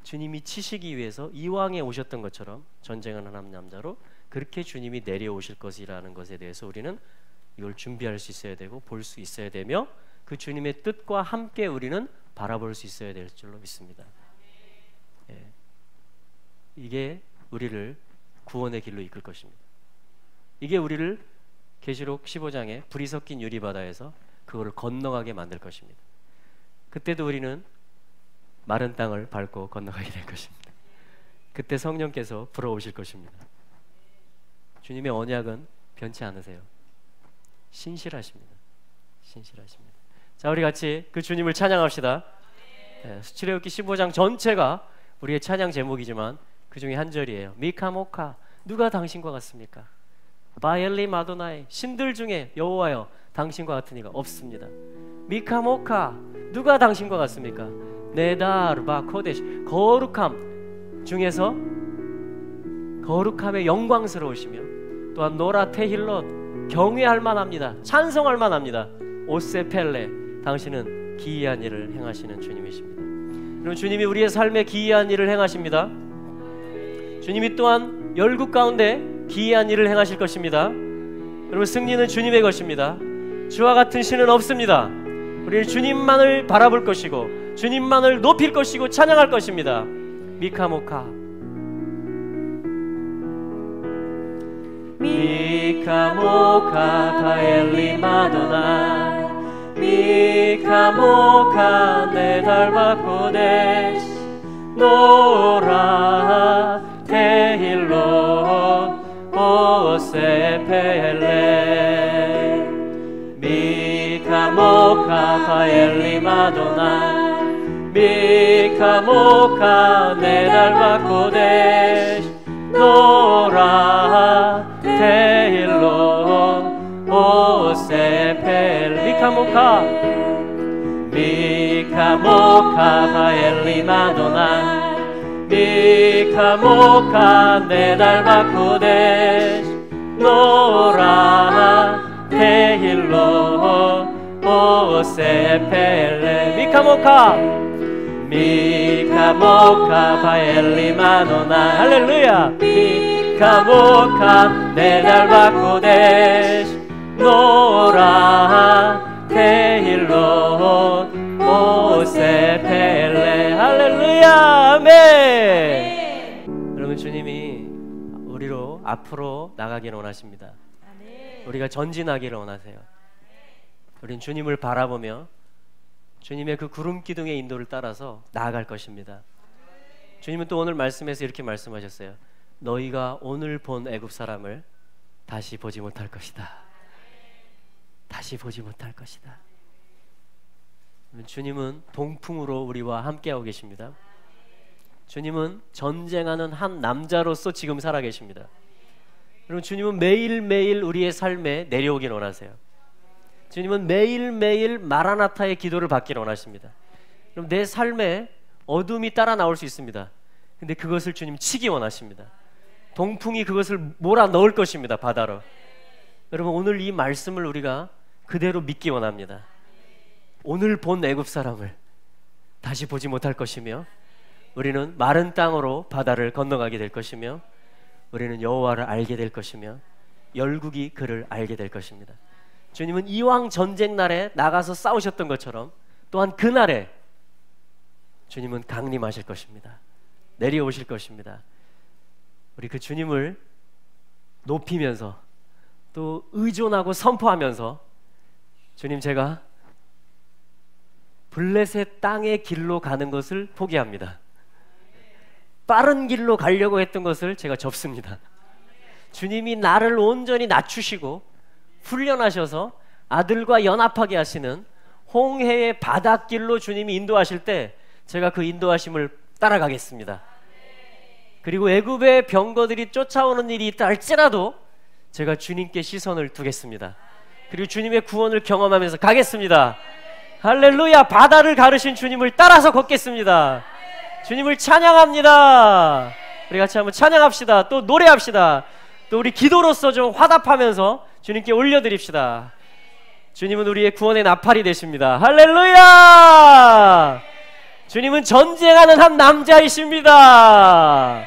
주님이 치시기 위해서 이왕에 오셨던 것처럼 전쟁하는 한 남자로 그렇게 주님이 내려오실 것이라는 것에 대해서 우리는 이걸 준비할 수 있어야 되고 볼 수 있어야 되며, 그 주님의 뜻과 함께 우리는 바라볼 수 있어야 될 줄로 믿습니다. 예. 이게 우리를 구원의 길로 이끌 것입니다. 이게 우리를 계시록 15장에 불이 섞인 유리바다에서 그거를 건너가게 만들 것입니다. 그때도 우리는 마른 땅을 밟고 건너가게 될 것입니다. 그때 성령께서 불어오실 것입니다. 주님의 언약은 변치 않으세요. 신실하십니다. 신실하십니다. 자, 우리 같이 그 주님을 찬양합시다. 출애굽기 15장 전체가 우리의 찬양 제목이지만 그 중에 한 절이에요. 미카모카, 누가 당신과 같습니까? 바엘리 마도나이, 신들 중에 여호와여 당신과 같은 이가 없습니다. 미카모카, 누가 당신과 같습니까? 네다르바 코데시, 거룩함 중에서 거룩함에 영광스러우시며 또한 노라 테힐롯, 경외할 만합니다. 찬송할 만합니다. 오세펠레, 당신은 기이한 일을 행하시는 주님이십니다. 그럼 주님이 우리의 삶에 기이한 일을 행하십니다. 주님이 또한 열국 가운데 기이한 일을 행하실 것입니다. 여러분, 승리는 주님의 것입니다. 주와 같은 신은 없습니다. 우리는 주님만을 바라볼 것이고 주님만을 높일 것이고 찬양할 것입니다. 미카모카 미카모카 파엘리 마도나 미카모카 네달바 코데시 노라 테힐로 오세펠레 미카모카 파엘리 마도나 미카모카 네달바 코데시 노라 테힐로 오세펠 미카모카 미카모카 바엘리 마도나 미카모카 네달바 코데시 노라 테힐로 오세펠레 미카모카 미카모카 바엘리 마도나 할렐루야 미카모카 네달바 코데시 노라 테힐로 오세펠레 할렐루야 아멘. 여러분 주님이 우리로 앞으로 나가기를 원하십니다. 우리가 전진하기를 원하세요. 우린 주님을 바라보며 주님의 그 구름 기둥의 인도를 따라서 나아갈 것입니다. 주님은 또 오늘 말씀에서 이렇게 말씀하셨어요. 너희가 오늘 본 애굽 사람을 다시 보지 못할 것이다. 다시 보지 못할 것이다. 주님은 동풍으로 우리와 함께하고 계십니다. 주님은 전쟁하는 한 남자로서 지금 살아 계십니다. 여러분 주님은 매일매일 우리의 삶에 내려오길 원하세요. 주님은 매일매일 마라나타의 기도를 받기를 원하십니다. 그럼 내 삶에 어둠이 따라 나올 수 있습니다. 근데 그것을 주님 치기 원하십니다. 동풍이 그것을 몰아 넣을 것입니다. 바다로. 여러분 오늘 이 말씀을 우리가 그대로 믿기 원합니다. 오늘 본 애굽 사람을 다시 보지 못할 것이며 우리는 마른 땅으로 바다를 건너가게 될 것이며 우리는 여호와를 알게 될 것이며 열국이 그를 알게 될 것입니다. 주님은 이왕 전쟁 날에 나가서 싸우셨던 것처럼 또한 그날에 주님은 강림하실 것입니다. 내려오실 것입니다. 우리 그 주님을 높이면서 또 의존하고 선포하면서 주님 제가 블레셋 땅의 길로 가는 것을 포기합니다. 빠른 길로 가려고 했던 것을 제가 접습니다. 주님이 나를 온전히 낮추시고 훈련하셔서 아들과 연합하게 하시는 홍해의 바닷길로 주님이 인도하실 때 제가 그 인도하심을 따라가겠습니다. 그리고 애굽의 병거들이 쫓아오는 일이 있다 할지라도 제가 주님께 시선을 두겠습니다. 그리고 주님의 구원을 경험하면서 가겠습니다. 할렐루야. 바다를 가르신 주님을 따라서 걷겠습니다. 주님을 찬양합니다. 우리 같이 한번 찬양합시다. 또 노래합시다. 또 우리 기도로서 좀 화답하면서 주님께 올려드립시다. 주님은 우리의 구원의 나팔이 되십니다. 할렐루야. 주님은 전쟁하는 한 남자이십니다.